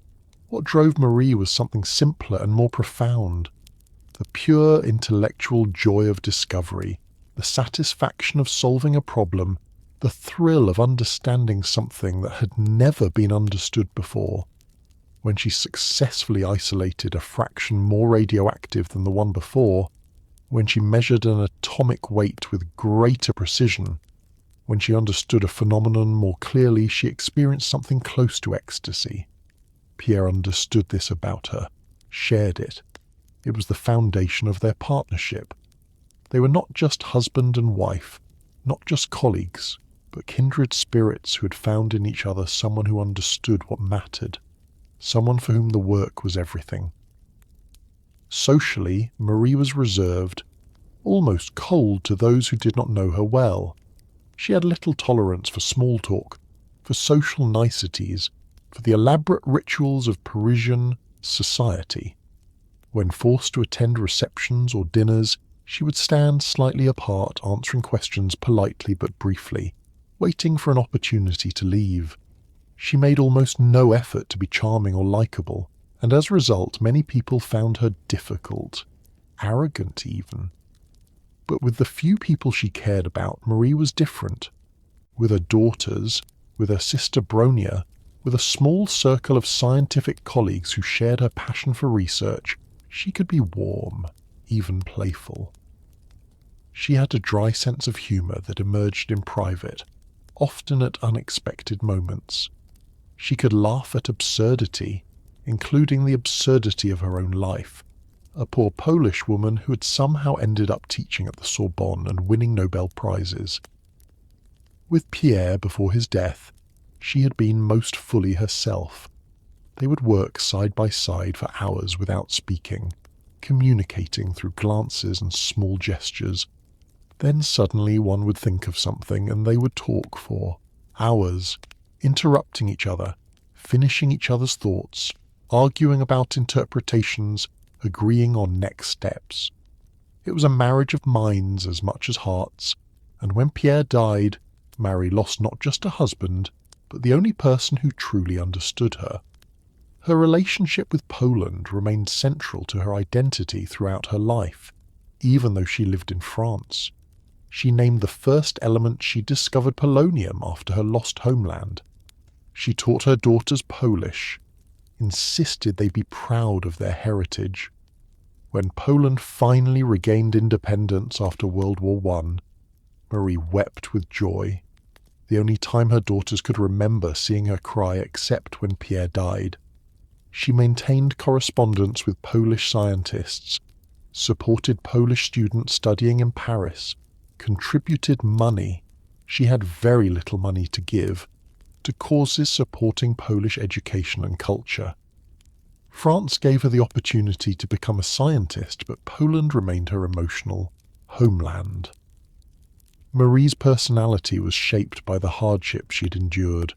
what drove Marie was something simpler and more profound. The pure intellectual joy of discovery, the satisfaction of solving a problem, the thrill of understanding something that had never been understood before. When she successfully isolated a fraction more radioactive than the one before, when she measured an atomic weight with greater precision, when she understood a phenomenon more clearly, she experienced something close to ecstasy. Pierre understood this about her, shared it. It was the foundation of their partnership. They were not just husband and wife, not just colleagues, but kindred spirits who had found in each other someone who understood what mattered, someone for whom the work was everything. Socially, Marie was reserved, almost cold to those who did not know her well. She had little tolerance for small talk, for social niceties, for the elaborate rituals of Parisian society. When forced to attend receptions or dinners, she would stand slightly apart, answering questions politely but briefly, waiting for an opportunity to leave. She made almost no effort to be charming or likable, and as a result many people found her difficult, arrogant even. But with the few people she cared about, Marie was different. With her daughters, with her sister Bronia, with a small circle of scientific colleagues who shared her passion for research, she could be warm, even playful. She had a dry sense of humour that emerged in private, often at unexpected moments. She could laugh at absurdity, including the absurdity of her own life. A poor Polish woman who had somehow ended up teaching at the Sorbonne and winning Nobel Prizes. With Pierre before his death, she had been most fully herself. They would work side by side for hours without speaking, communicating through glances and small gestures. Then suddenly one would think of something and they would talk for hours, interrupting each other, finishing each other's thoughts, arguing about interpretations, agreeing on next steps. It was a marriage of minds as much as hearts, and when Pierre died, Marie lost not just a husband, but the only person who truly understood her. Her relationship with Poland remained central to her identity throughout her life, even though she lived in France. She named the first element she discovered polonium after her lost homeland. She taught her daughters Polish, insisted they be proud of their heritage. When Poland finally regained independence after World War I, Marie wept with joy. The only time her daughters could remember seeing her cry except when Pierre died. She maintained correspondence with Polish scientists, supported Polish students studying in Paris, contributed money. She had very little money to give to causes supporting Polish education and culture. France gave her the opportunity to become a scientist, but Poland remained her emotional homeland. Marie's personality was shaped by the hardships she'd endured.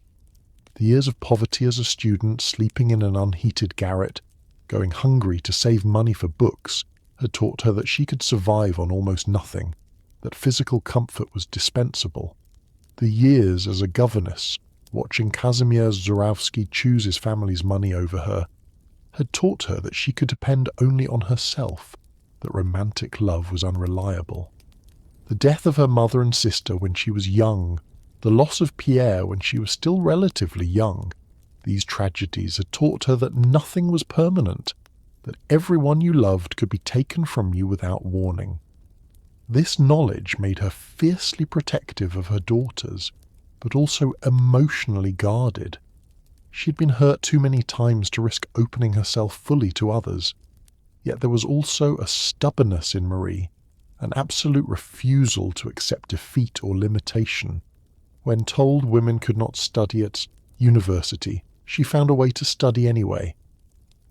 The years of poverty as a student, sleeping in an unheated garret, going hungry to save money for books, had taught her that she could survive on almost nothing, that physical comfort was dispensable. The years as a governess, watching Kazimierz Żurawski choose his family's money over her, had taught her that she could depend only on herself, that romantic love was unreliable. The death of her mother and sister when she was young, the loss of Pierre when she was still relatively young, these tragedies had taught her that nothing was permanent, that everyone you loved could be taken from you without warning. This knowledge made her fiercely protective of her daughters, but also emotionally guarded. She'd been hurt too many times to risk opening herself fully to others. Yet there was also a stubbornness in Marie, an absolute refusal to accept defeat or limitation. When told women could not study at university, she found a way to study anyway.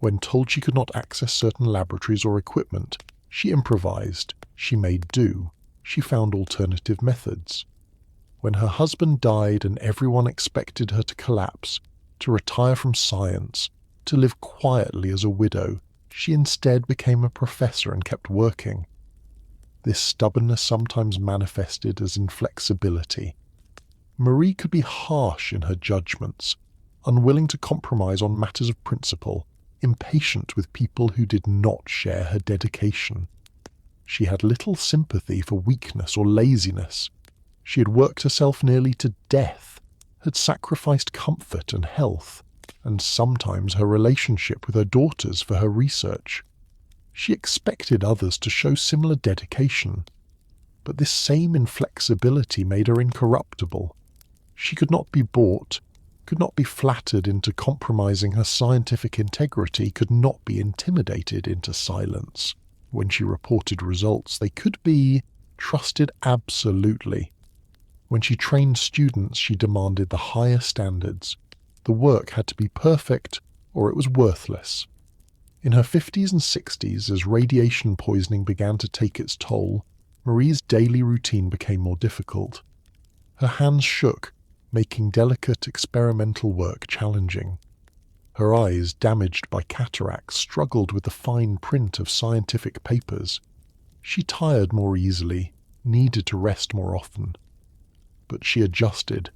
When told she could not access certain laboratories or equipment, she improvised, she made do, she found alternative methods. When her husband died and everyone expected her to collapse, to retire from science, to live quietly as a widow, she instead became a professor and kept working. This stubbornness sometimes manifested as inflexibility. Marie could be harsh in her judgments, unwilling to compromise on matters of principle, impatient with people who did not share her dedication. She had little sympathy for weakness or laziness. She had worked herself nearly to death, had sacrificed comfort and health, and sometimes her relationship with her daughters for her research. She expected others to show similar dedication, but this same inflexibility made her incorruptible. She could not be bought, could not be flattered into compromising her scientific integrity, could not be intimidated into silence. When she reported results, they could be trusted absolutely. When she trained students, she demanded the higher standards. The work had to be perfect, or it was worthless. In her 50s and 60s, as radiation poisoning began to take its toll, Marie's daily routine became more difficult. Her hands shook, making delicate experimental work challenging. Her eyes, damaged by cataracts, struggled with the fine print of scientific papers. She tired more easily, needed to rest more often. But she adjusted,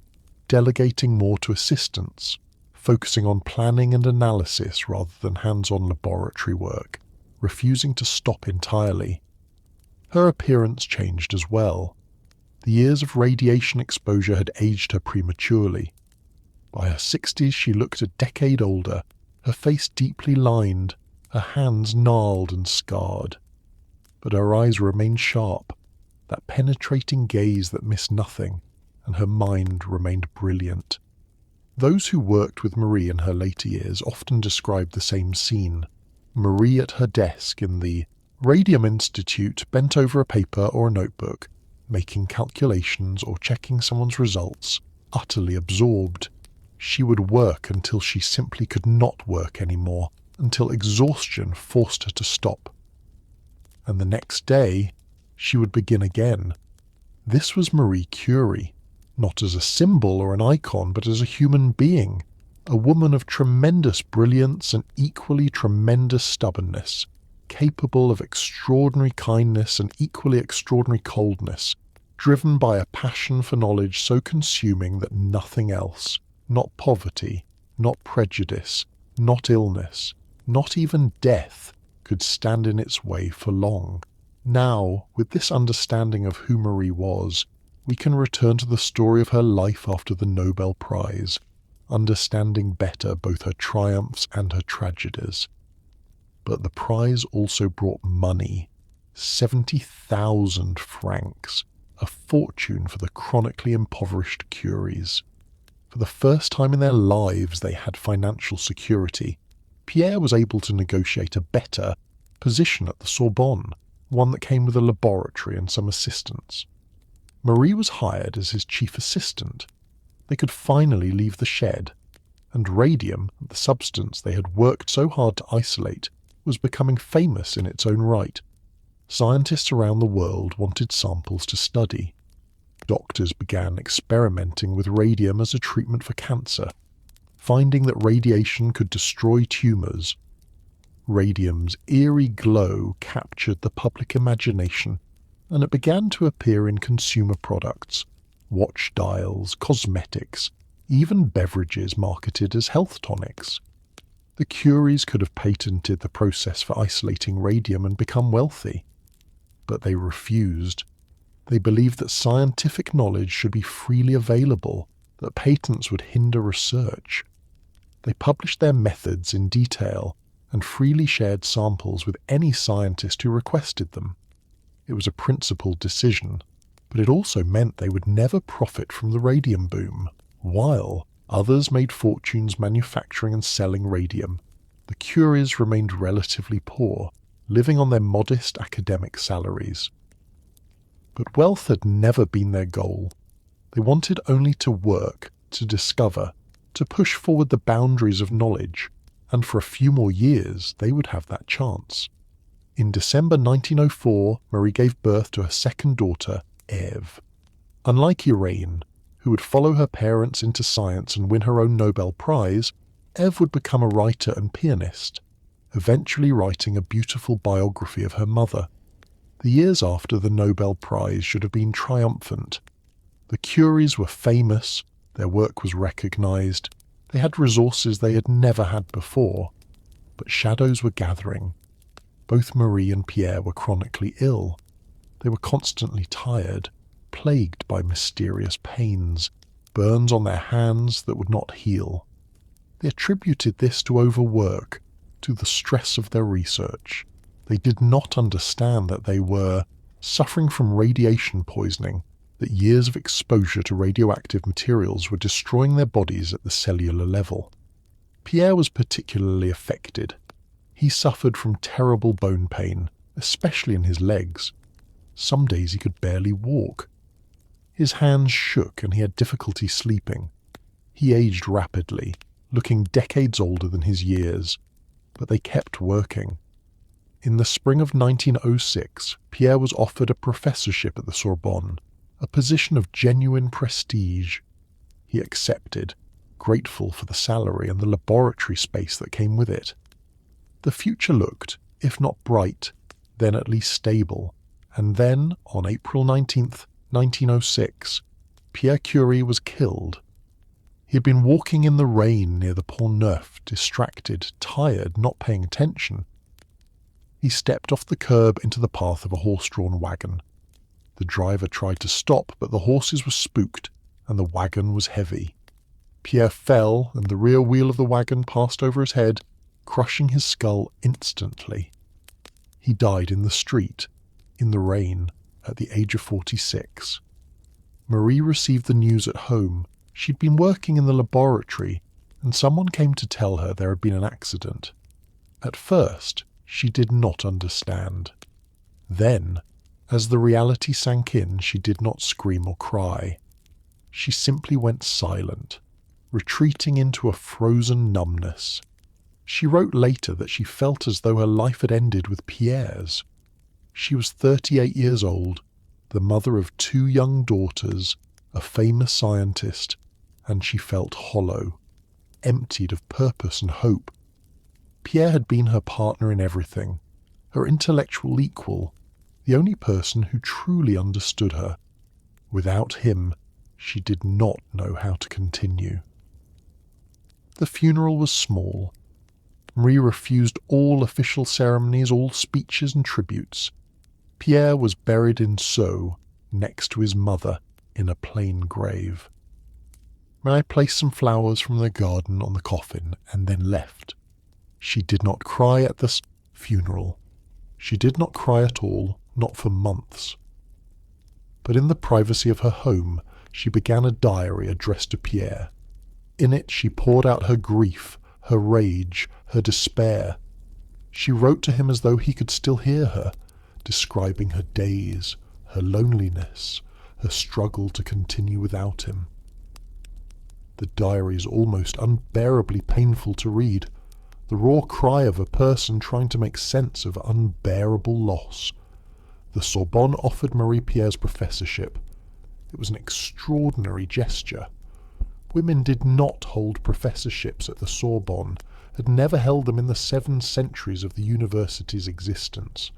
delegating more to assistants, focusing on planning and analysis rather than hands-on laboratory work, refusing to stop entirely. Her appearance changed as well. The years of radiation exposure had aged her prematurely. By her 60s she looked a decade older, her face deeply lined, her hands gnarled and scarred. But her eyes remained sharp, that penetrating gaze that missed nothing, and her mind remained brilliant. Those who worked with Marie in her later years often described the same scene. Marie at her desk in the Radium Institute, bent over a paper or a notebook, making calculations or checking someone's results, utterly absorbed. She would work until she simply could not work anymore, until exhaustion forced her to stop. And the next day, she would begin again. This was Marie Curie, not as a symbol or an icon, but as a human being, a woman of tremendous brilliance and equally tremendous stubbornness, capable of extraordinary kindness and equally extraordinary coldness, driven by a passion for knowledge so consuming that nothing else, not poverty, not prejudice, not illness, not even death, could stand in its way for long. Now, with this understanding of who Marie was, we can return to the story of her life after the Nobel Prize, understanding better both her triumphs and her tragedies. But the prize also brought money, 70,000 francs, a fortune for the chronically impoverished Curies. For the first time in their lives they had financial security. Pierre was able to negotiate a better position at the Sorbonne, one that came with a laboratory and some assistants. Marie was hired as his chief assistant. They could finally leave the shed. and radium, the substance they had worked so hard to isolate, was becoming famous in its own right. Scientists around the world wanted samples to study. Doctors began experimenting with radium as a treatment for cancer, finding that radiation could destroy tumours. Radium's eerie glow captured the public imagination, and it began to appear in consumer products, watch dials, cosmetics, even beverages marketed as health tonics. The Curies could have patented the process for isolating radium and become wealthy, but they refused. They believed that scientific knowledge should be freely available, that patents would hinder research. They published their methods in detail and freely shared samples with any scientist who requested them. It was a principled decision, but it also meant they would never profit from the radium boom. While others made fortunes manufacturing and selling radium, the Curies remained relatively poor, living on their modest academic salaries. But wealth had never been their goal. They wanted only to work, to discover, to push forward the boundaries of knowledge, and for a few more years they would have that chance. In December 1904, Marie gave birth to her second daughter, Eve. Unlike Irene, who would follow her parents into science and win her own Nobel Prize, Eve would become a writer and pianist, eventually writing a beautiful biography of her mother. The years after the Nobel Prize should have been triumphant. The Curies were famous, their work was recognized, they had resources they had never had before, but shadows were gathering. Both Marie and Pierre were chronically ill. They were constantly tired, plagued by mysterious pains, burns on their hands that would not heal. They attributed this to overwork, to the stress of their research. They did not understand that they were suffering from radiation poisoning, that years of exposure to radioactive materials were destroying their bodies at the cellular level. Pierre was particularly affected. He suffered from terrible bone pain, especially in his legs. Some days he could barely walk. His hands shook and he had difficulty sleeping. He aged rapidly, looking decades older than his years, but they kept working. In the spring of 1906, Pierre was offered a professorship at the Sorbonne, a position of genuine prestige. He accepted, grateful for the salary and the laboratory space that came with it. The future looked, if not bright, then at least stable, and then, on April 19th, 1906, Pierre Curie was killed. He had been walking in the rain near the Pont Neuf, distracted, tired, not paying attention. He stepped off the curb into the path of a horse-drawn wagon. The driver tried to stop, but the horses were spooked, and the wagon was heavy. Pierre fell, and the rear wheel of the wagon passed over his head, crushing his skull instantly. He died in the street, in the rain, at the age of 46. Marie received the news at home. She'd been working in the laboratory, and someone came to tell her there had been an accident. At first, she did not understand. Then, as the reality sank in, she did not scream or cry. She simply went silent, retreating into a frozen numbness. She wrote later that she felt as though her life had ended with Pierre's. She was 38 years old, the mother of 2 young daughters, a famous scientist, and she felt hollow, emptied of purpose and hope. Pierre had been her partner in everything, her intellectual equal, the only person who truly understood her. Without him, she did not know how to continue. The funeral was small. Marie refused all official ceremonies, all speeches and tributes. Pierre was buried in Sceaux, next to his mother, in a plain grave. Marie placed some flowers from the garden on the coffin and then left. She did not cry at the funeral. She did not cry at all, not for months. But in the privacy of her home, she began a diary addressed to Pierre. In it she poured out her grief, her rage, her despair. She wrote to him as though he could still hear her, describing her days, her loneliness, her struggle to continue without him. The diary is almost unbearably painful to read, the raw cry of a person trying to make sense of unbearable loss. The Sorbonne offered Marie-Pierre's professorship. It was an extraordinary gesture. Women did not hold professorships at the Sorbonne, had never held them in the 7 centuries of the university's existence.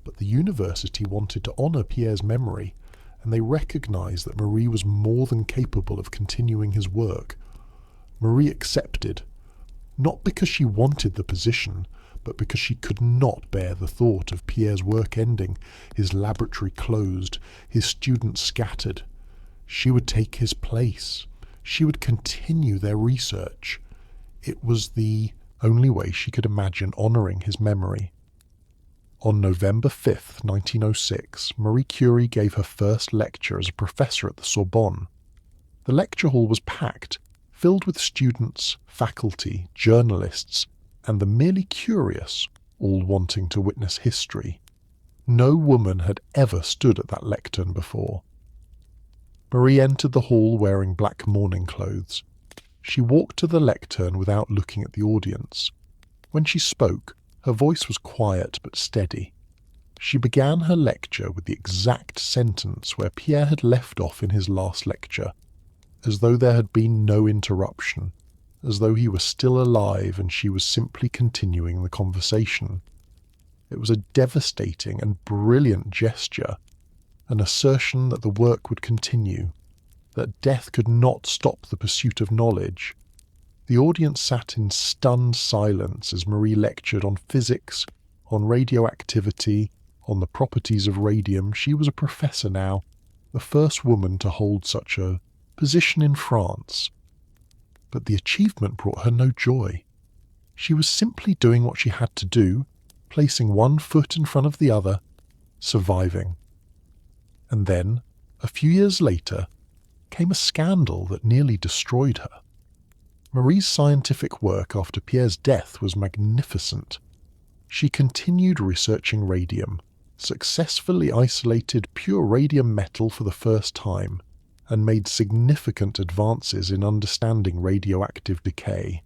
But the university wanted to honour Pierre's memory, and they recognised that Marie was more than capable of continuing his work. Marie accepted, not because she wanted the position, but because she could not bear the thought of Pierre's work ending, his laboratory closed, his students scattered. She would take his place. She would continue their research. It was the only way she could imagine honouring his memory. On November 5th, 1906, Marie Curie gave her first lecture as a professor at the Sorbonne. The lecture hall was packed, filled with students, faculty, journalists, and the merely curious, all wanting to witness history. No woman had ever stood at that lectern before. Marie entered the hall wearing black mourning clothes. She walked to the lectern without looking at the audience. When she spoke, her voice was quiet but steady. She began her lecture with the exact sentence where Pierre had left off in his last lecture, as though there had been no interruption, as though he was still alive and she was simply continuing the conversation. It was a devastating and brilliant gesture, an assertion that the work would continue, that death could not stop the pursuit of knowledge. The audience sat in stunned silence as Marie lectured on physics, on radioactivity, on the properties of radium. She was a professor now, the first woman to hold such a position in France. But the achievement brought her no joy. She was simply doing what she had to do, placing one foot in front of the other, surviving. And then, a few years later, came a scandal that nearly destroyed her. Marie's scientific work after Pierre's death was magnificent. She continued researching radium, successfully isolated pure radium metal for the first time, and made significant advances in understanding radioactive decay.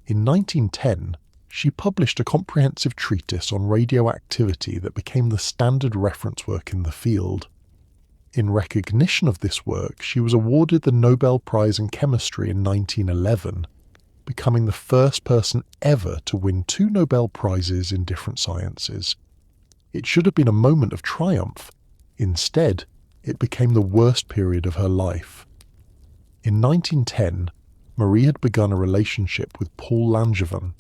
In 1910, she published a comprehensive treatise on radioactivity that became the standard reference work in the field. In recognition of this work, she was awarded the Nobel Prize in Chemistry in 1911, becoming the first person ever to win 2 Nobel Prizes in different sciences. It should have been a moment of triumph. Instead, it became the worst period of her life. In 1910, Marie had begun a relationship with Paul Langevin,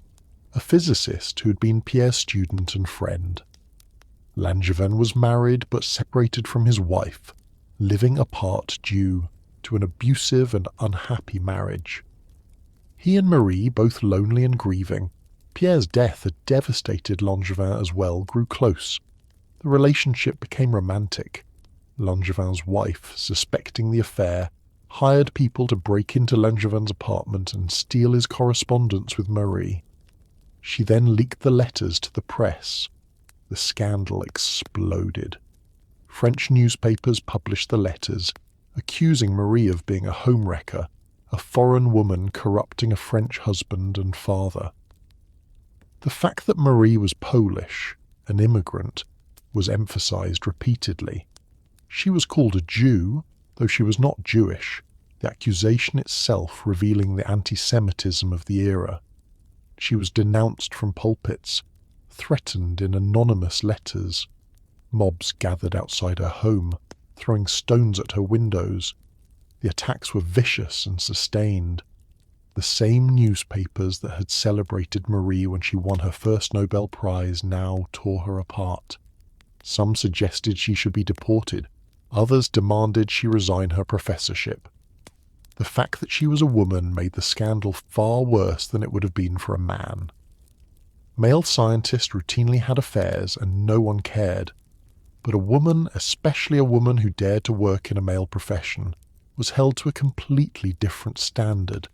a physicist who had been Pierre's student and friend. Langevin was married but separated from his wife, living apart due to an abusive and unhappy marriage. He and Marie, both lonely and grieving, Pierre's death had devastated Langevin as well, grew close. The relationship became romantic. Langevin's wife, suspecting the affair, hired people to break into Langevin's apartment and steal his correspondence with Marie. She then leaked the letters to the press. The scandal exploded. French newspapers published the letters, accusing Marie of being a homewrecker, a foreign woman corrupting a French husband and father. The fact that Marie was Polish, an immigrant, was emphasized repeatedly. She was called a Jew, though she was not Jewish, the accusation itself revealing the anti-Semitism of the era. She was denounced from pulpits, threatened in anonymous letters. Mobs gathered outside her home, throwing stones at her windows. The attacks were vicious and sustained. The same newspapers that had celebrated Marie when she won her first Nobel Prize now tore her apart. Some suggested she should be deported. Others demanded she resign her professorship. The fact that she was a woman made the scandal far worse than it would have been for a man. Male scientists routinely had affairs and no one cared. But a woman, especially a woman who dared to work in a male profession, was held to a completely different standard.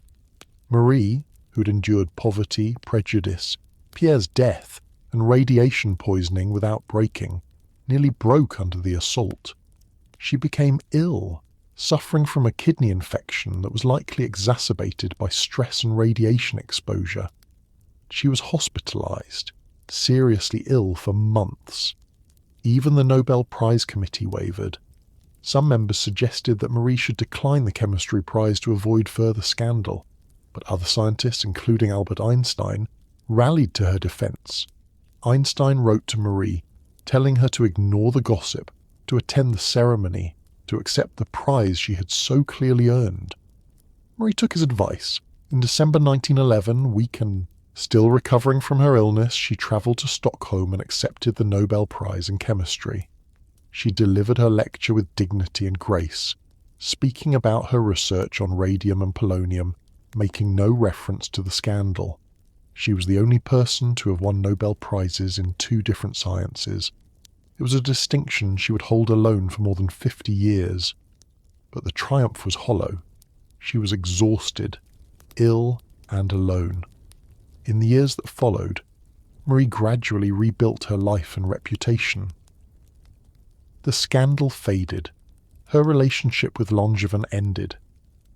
Marie, who had endured poverty, prejudice, Pierre's death, and radiation poisoning without breaking, nearly broke under the assault. She became ill, suffering from a kidney infection that was likely exacerbated by stress and radiation exposure. She was hospitalized, seriously ill for months. Even the Nobel Prize Committee wavered. Some members suggested that Marie should decline the chemistry prize to avoid further scandal, but other scientists, including Albert Einstein, rallied to her defense. Einstein wrote to Marie, telling her to ignore the gossip, to attend the ceremony, to accept the prize she had so clearly earned. Marie took his advice. In December 1911, weak and still recovering from her illness, she travelled to Stockholm and accepted the Nobel Prize in Chemistry. She delivered her lecture with dignity and grace, speaking about her research on radium and polonium, making no reference to the scandal. She was the only person to have won Nobel Prizes in 2 different sciences. It was a distinction she would hold alone for more than 50 years. But the triumph was hollow. She was exhausted, ill and alone. In the years that followed, Marie gradually rebuilt her life and reputation. The scandal faded. Her relationship with Langevin ended.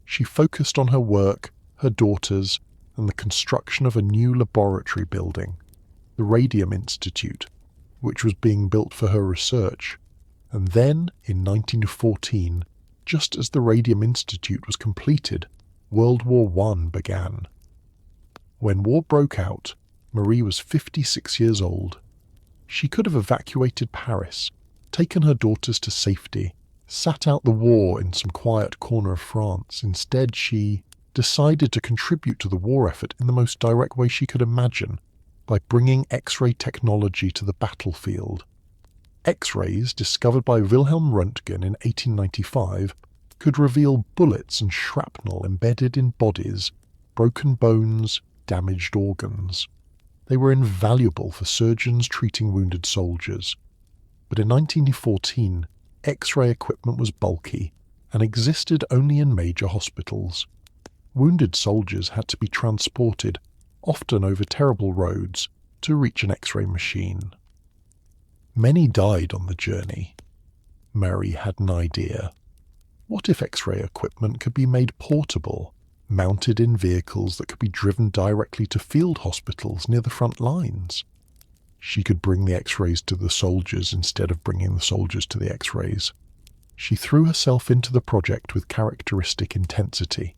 She focused on her work, her daughters, and the construction of a new laboratory building, the Radium Institute, which was being built for her research. And then, in 1914, just as the Radium Institute was completed, World War I began. When war broke out, Marie was 56 years old. She could have evacuated Paris, taken her daughters to safety, sat out the war in some quiet corner of France. Instead, she decided to contribute to the war effort in the most direct way she could imagine, by bringing X-ray technology to the battlefield. X-rays, discovered by Wilhelm Röntgen in 1895, could reveal bullets and shrapnel embedded in bodies, broken bones, damaged organs. They were invaluable for surgeons treating wounded soldiers. But in 1914, X-ray equipment was bulky and existed only in major hospitals. Wounded soldiers had to be transported, often over terrible roads, to reach an X-ray machine. Many died on the journey. Marie had an idea. What if X-ray equipment could be made portable, mounted in vehicles that could be driven directly to field hospitals near the front lines? She could bring the X-rays to the soldiers instead of bringing the soldiers to the X-rays. She threw herself into the project with characteristic intensity.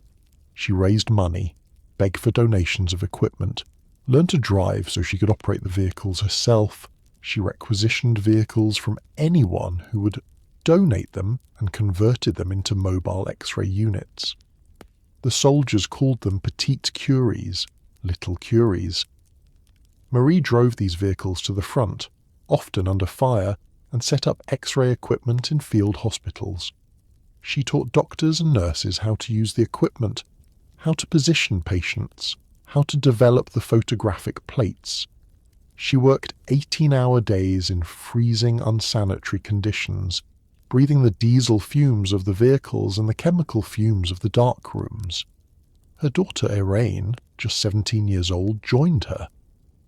She raised money, begged for donations of equipment, learned to drive so she could operate the vehicles herself. She requisitioned vehicles from anyone who would donate them and converted them into mobile X-ray units. The soldiers called them petite Curies, little Curies. Marie drove these vehicles to the front, often under fire, and set up X-ray equipment in field hospitals. She taught doctors and nurses how to use the equipment, how to position patients, how to develop the photographic plates. She worked 18-hour days in freezing, unsanitary conditions, breathing the diesel fumes of the vehicles and the chemical fumes of the dark rooms. Her daughter Irene, just 17 years old, joined her.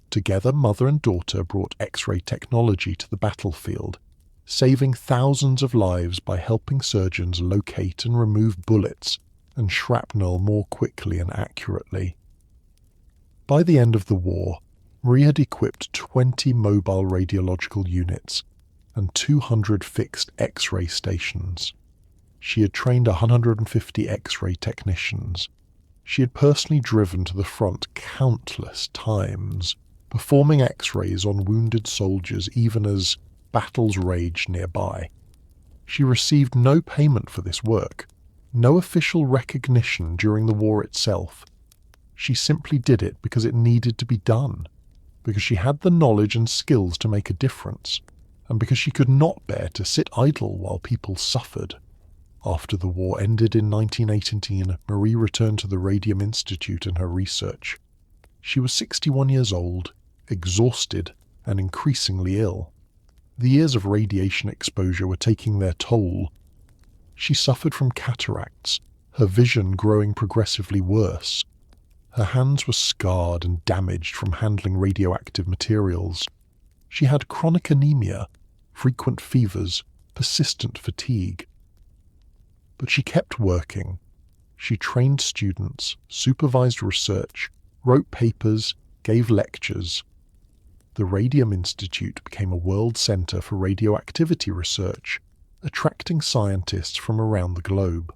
Together, mother and daughter brought X-ray technology to the battlefield, saving thousands of lives by helping surgeons locate and remove bullets and shrapnel more quickly and accurately. By the end of the war, Marie had equipped 20 mobile radiological units and 200 fixed X-ray stations. She had trained 150 X-ray technicians. She had personally driven to the front countless times, performing X-rays on wounded soldiers even as battles raged nearby. She received no payment for this work, no official recognition during the war itself. She simply did it because it needed to be done, because she had the knowledge and skills to make a difference, and because she could not bear to sit idle while people suffered. After the war ended in 1918, Marie returned to the Radium Institute and her research. She was 61 years old, exhausted, and increasingly ill. The years of radiation exposure were taking their toll. She suffered from cataracts, her vision growing progressively worse. Her hands were scarred and damaged from handling radioactive materials. She had chronic anemia, frequent fevers, persistent fatigue. But she kept working. She trained students, supervised research, wrote papers, gave lectures. The Radium Institute became a world centre for radioactivity research, attracting scientists from around the globe.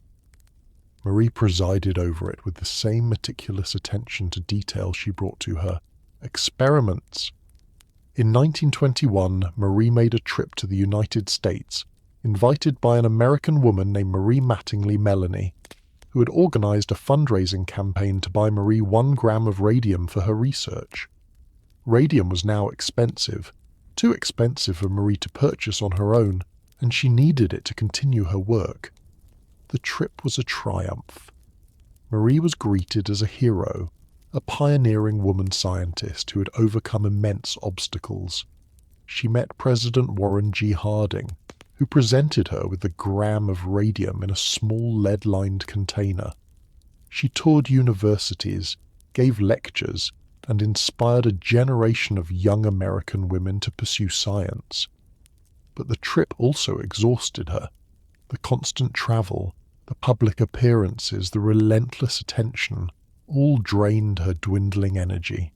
Marie presided over it with the same meticulous attention to detail she brought to her experiments. In 1921, Marie made a trip to the United States, invited by an American woman named Marie Mattingly Melanie, who had organised a fundraising campaign to buy Marie 1 gram of radium for her research. Radium was now expensive, too expensive for Marie to purchase on her own, and she needed it to continue her work. The trip was a triumph. Marie was greeted as a hero, a pioneering woman scientist who had overcome immense obstacles. She met President Warren G. Harding, who presented her with a gram of radium in a small lead-lined container. She toured universities, gave lectures, and inspired a generation of young American women to pursue science. But the trip also exhausted her. The constant travel, the public appearances, the relentless attention, all drained her dwindling energy.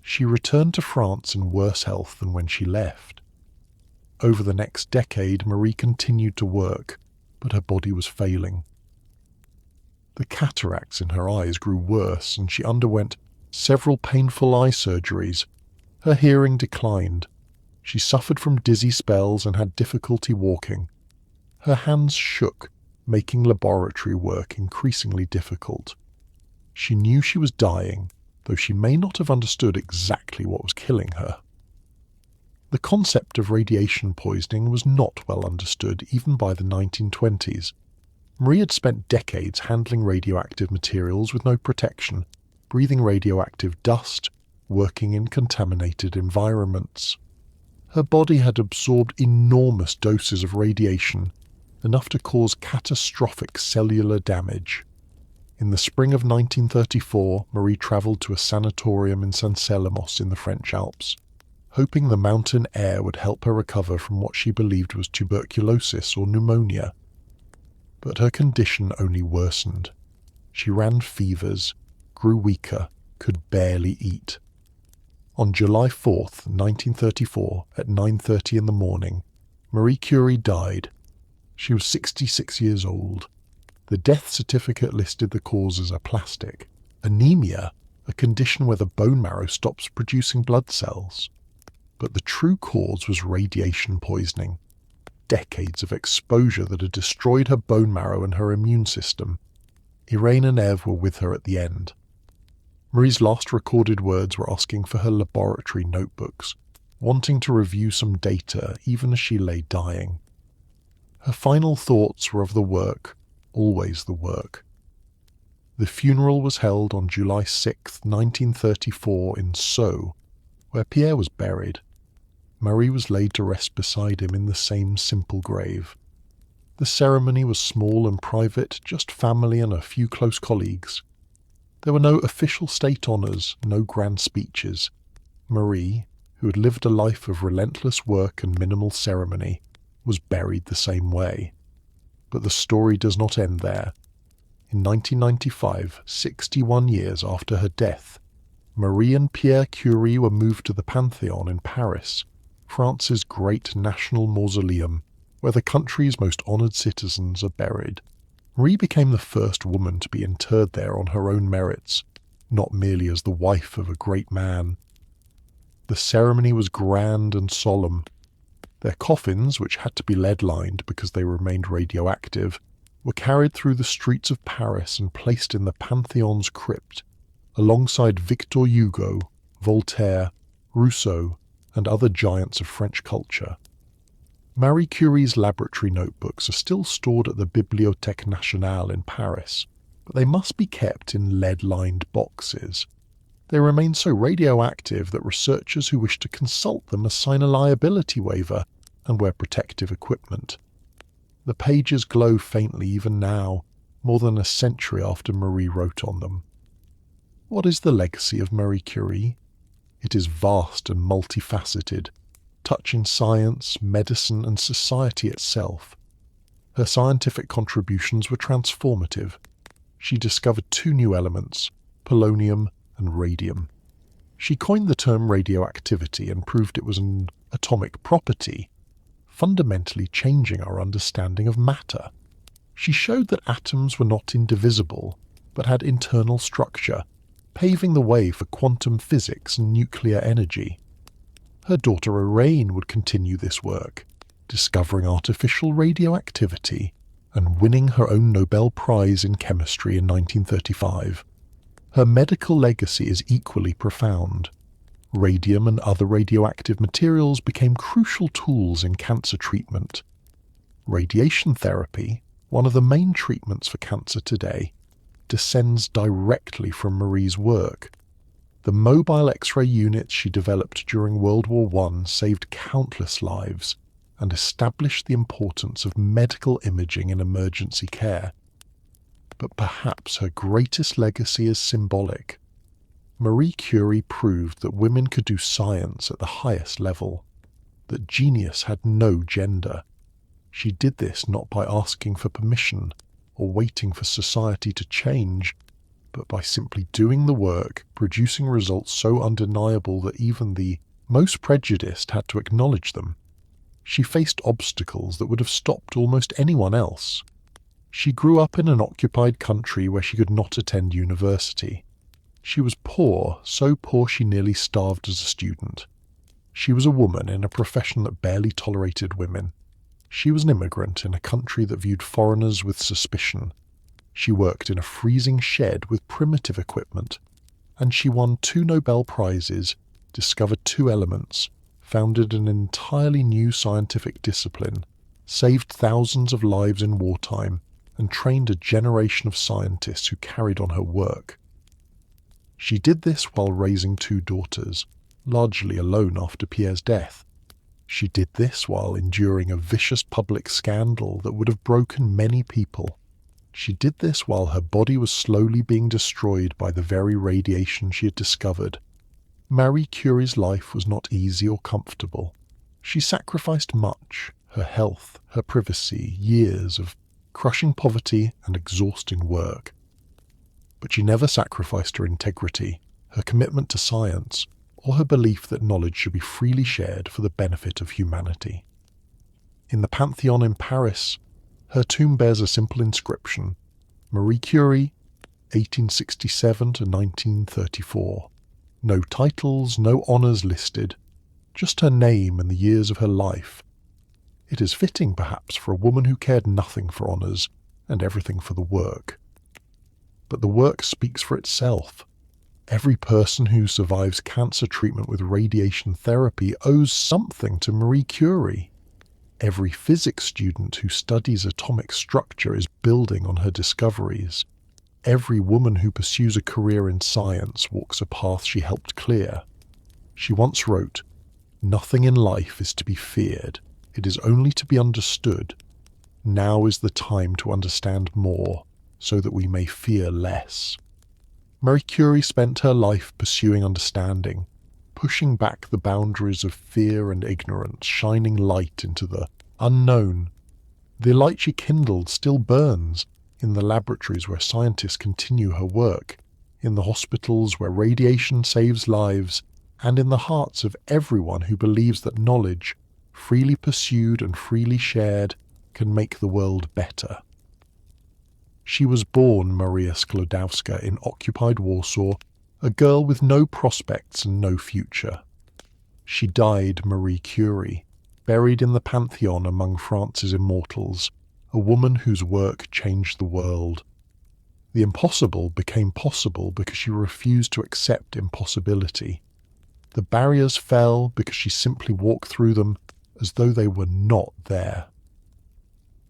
She returned to France in worse health than when she left. Over the next decade, Marie continued to work, but her body was failing. The cataracts in her eyes grew worse, and she underwent several painful eye surgeries. Her hearing declined. She suffered from dizzy spells and had difficulty walking. Her hands shook, making laboratory work increasingly difficult. She knew she was dying, though she may not have understood exactly what was killing her. The concept of radiation poisoning was not well understood even by the 1920s. Marie had spent decades handling radioactive materials with no protection, breathing radioactive dust, working in contaminated environments. Her body had absorbed enormous doses of radiation, enough to cause catastrophic cellular damage. In the spring of 1934, Marie travelled to a sanatorium in San Selemos in the French Alps, hoping the mountain air would help her recover from what she believed was tuberculosis or pneumonia. But her condition only worsened. She ran fevers, grew weaker, could barely eat. On July 4th, 1934, at 9:30 in the morning, Marie Curie died. She was 66 years old. The death certificate listed the cause as aplastic, anemia, a condition where the bone marrow stops producing blood cells. But the true cause was radiation poisoning. Decades of exposure that had destroyed her bone marrow and her immune system. Irene and Eve were with her at the end. Marie's last recorded words were asking for her laboratory notebooks, wanting to review some data even as she lay dying. Her final thoughts were of the work, always the work. The funeral was held on July 6, 1934 in Sceaux, where Pierre was buried. Marie was laid to rest beside him in the same simple grave. The ceremony was small and private, just family and a few close colleagues. There were no official state honours, no grand speeches. Marie, who had lived a life of relentless work and minimal ceremony, was buried the same way. But the story does not end there. In 1995, 61 years after her death, Marie and Pierre Curie were moved to the Pantheon in Paris, France's great national mausoleum, where the country's most honoured citizens are buried. Marie became the first woman to be interred there on her own merits, not merely as the wife of a great man. The ceremony was grand and solemn. Their coffins, which had to be lead-lined because they remained radioactive, were carried through the streets of Paris and placed in the Pantheon's crypt, alongside Victor Hugo, Voltaire, Rousseau, and other giants of French culture. Marie Curie's laboratory notebooks are still stored at the Bibliothèque Nationale in Paris, but they must be kept in lead-lined boxes. They remain so radioactive that researchers who wish to consult them must sign a liability waiver and wear protective equipment. The pages glow faintly even now, more than a century after Marie wrote on them. What is the legacy of Marie Curie? It is vast and multifaceted, touching science, medicine, and society itself. Her scientific contributions were transformative. She discovered two new elements, polonium and radium. She coined the term radioactivity and proved it was an atomic property, fundamentally changing our understanding of matter. She showed that atoms were not indivisible, but had internal structure, paving the way for quantum physics and nuclear energy. Her daughter Irene would continue this work, discovering artificial radioactivity and winning her own Nobel Prize in Chemistry in 1935. Her medical legacy is equally profound. Radium and other radioactive materials became crucial tools in cancer treatment. Radiation therapy, one of the main treatments for cancer today, descends directly from Marie's work. The mobile X-ray units she developed during World War I saved countless lives and established the importance of medical imaging in emergency care. But perhaps her greatest legacy is symbolic. Marie Curie proved that women could do science at the highest level, that genius had no gender. She did this not by asking for permission or waiting for society to change, but by simply doing the work, producing results so undeniable that even the most prejudiced had to acknowledge them. She faced obstacles that would have stopped almost anyone else. She grew up in an occupied country where she could not attend university. She was poor, so poor she nearly starved as a student. She was a woman in a profession that barely tolerated women. She was an immigrant in a country that viewed foreigners with suspicion. She worked in a freezing shed with primitive equipment, and she won 2 Nobel Prizes, discovered 2 elements, founded an entirely new scientific discipline, saved thousands of lives in wartime, and trained a generation of scientists who carried on her work. She did this while raising 2 daughters, largely alone after Pierre's death. She did this while enduring a vicious public scandal that would have broken many people. She did this while her body was slowly being destroyed by the very radiation she had discovered. Marie Curie's life was not easy or comfortable. She sacrificed much, her health, her privacy, years of crushing poverty and exhausting work. But she never sacrificed her integrity, her commitment to science, or her belief that knowledge should be freely shared for the benefit of humanity. In the Pantheon in Paris, her tomb bears a simple inscription, Marie Curie, 1867 to 1934. No titles, no honours listed, just her name and the years of her life. It is fitting, perhaps, for a woman who cared nothing for honours and everything for the work. But the work speaks for itself. Every person who survives cancer treatment with radiation therapy owes something to Marie Curie. Every physics student who studies atomic structure is building on her discoveries. Every woman who pursues a career in science walks a path she helped clear. She once wrote, "Nothing in life is to be feared. It is only to be understood. Now is the time to understand more, so that we may fear less." Marie Curie spent her life pursuing understanding, pushing back the boundaries of fear and ignorance, shining light into the unknown. The light she kindled still burns in the laboratories where scientists continue her work, in the hospitals where radiation saves lives, and in the hearts of everyone who believes that knowledge, freely pursued and freely shared, can make the world better. She was born Maria Sklodowska in occupied Warsaw, a girl with no prospects and no future. She died Marie Curie, buried in the Pantheon among France's immortals, a woman whose work changed the world. The impossible became possible because she refused to accept impossibility. The barriers fell because she simply walked through them as though they were not there.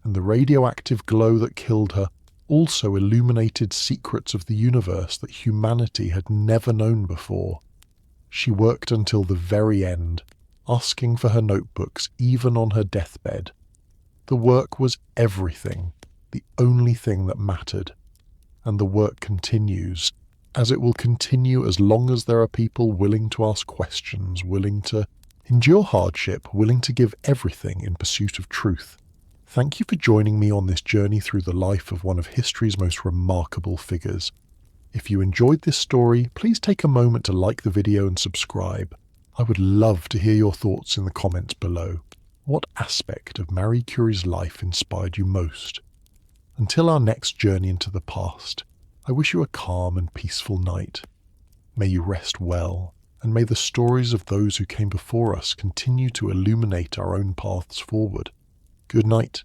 And the radioactive glow that killed her also illuminated secrets of the universe that humanity had never known before. She worked until the very end, asking for her notebooks even on her deathbed. The work was everything, the only thing that mattered. And the work continues, as it will continue as long as there are people willing to ask questions, willing to endure hardship, willing to give everything in pursuit of truth. Thank you for joining me on this journey through the life of one of history's most remarkable figures. If you enjoyed this story, please take a moment to like the video and subscribe. I would love to hear your thoughts in the comments below. What aspect of Marie Curie's life inspired you most? Until our next journey into the past, I wish you a calm and peaceful night. May you rest well, and may the stories of those who came before us continue to illuminate our own paths forward. Good night.